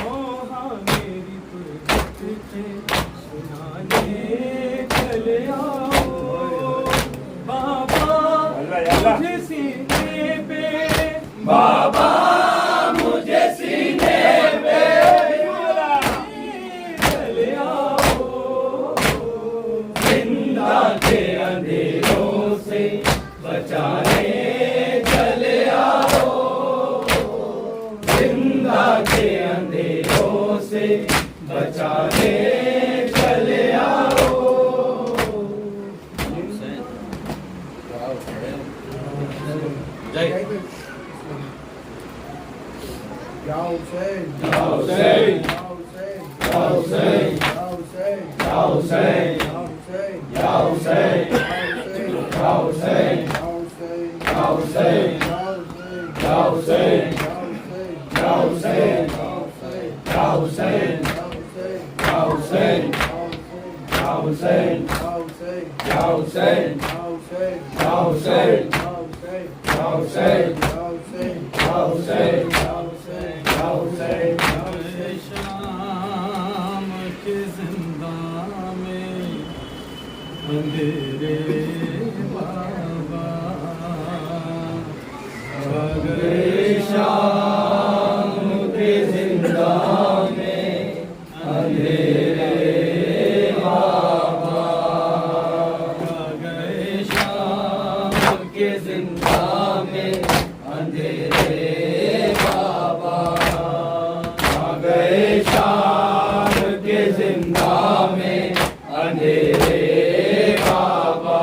ہاں میری فرصت کے سنانے چلے آؤ، بابا مجھے سینے پہ، بابا مجھے سینے پہ چلے آؤ، زندہ کے اندھیروں سے بچانے چلے آؤ، زندہ کے اندھیروں سے بچانے چلے آؤ۔ Ya Hussein, Ya Hussein, Ya Hussein, Ya Hussein, Ya Hussein, Ya Hussein, Ya Hussein, Ya Hussein, Ya Hussein, Ya Hussein, Ya Hussein, Ya Hussein, Ya Hussein, Ya Hussein, Ya Hussein, Ya Hussein, Ya Ya Hussein, Hussein, Ya Ya Hussein, Hussein, Ya Hussein, Ya Hussein, Ya Ya Hussein, Ya Hussein, Hussein, Ya Hussein, Ya Hussein, Ya Hussein, Ya Ya Hussein, Hussein, Ya Hussein, شام کے زندہ میں اندھیرے بابا، گئے شام کے زندہ میں اندھیرے بابا، گئے شام کے زندہ میں اندھیرے بابا، گئے شام کے زندہ میں اندھیرے بابا،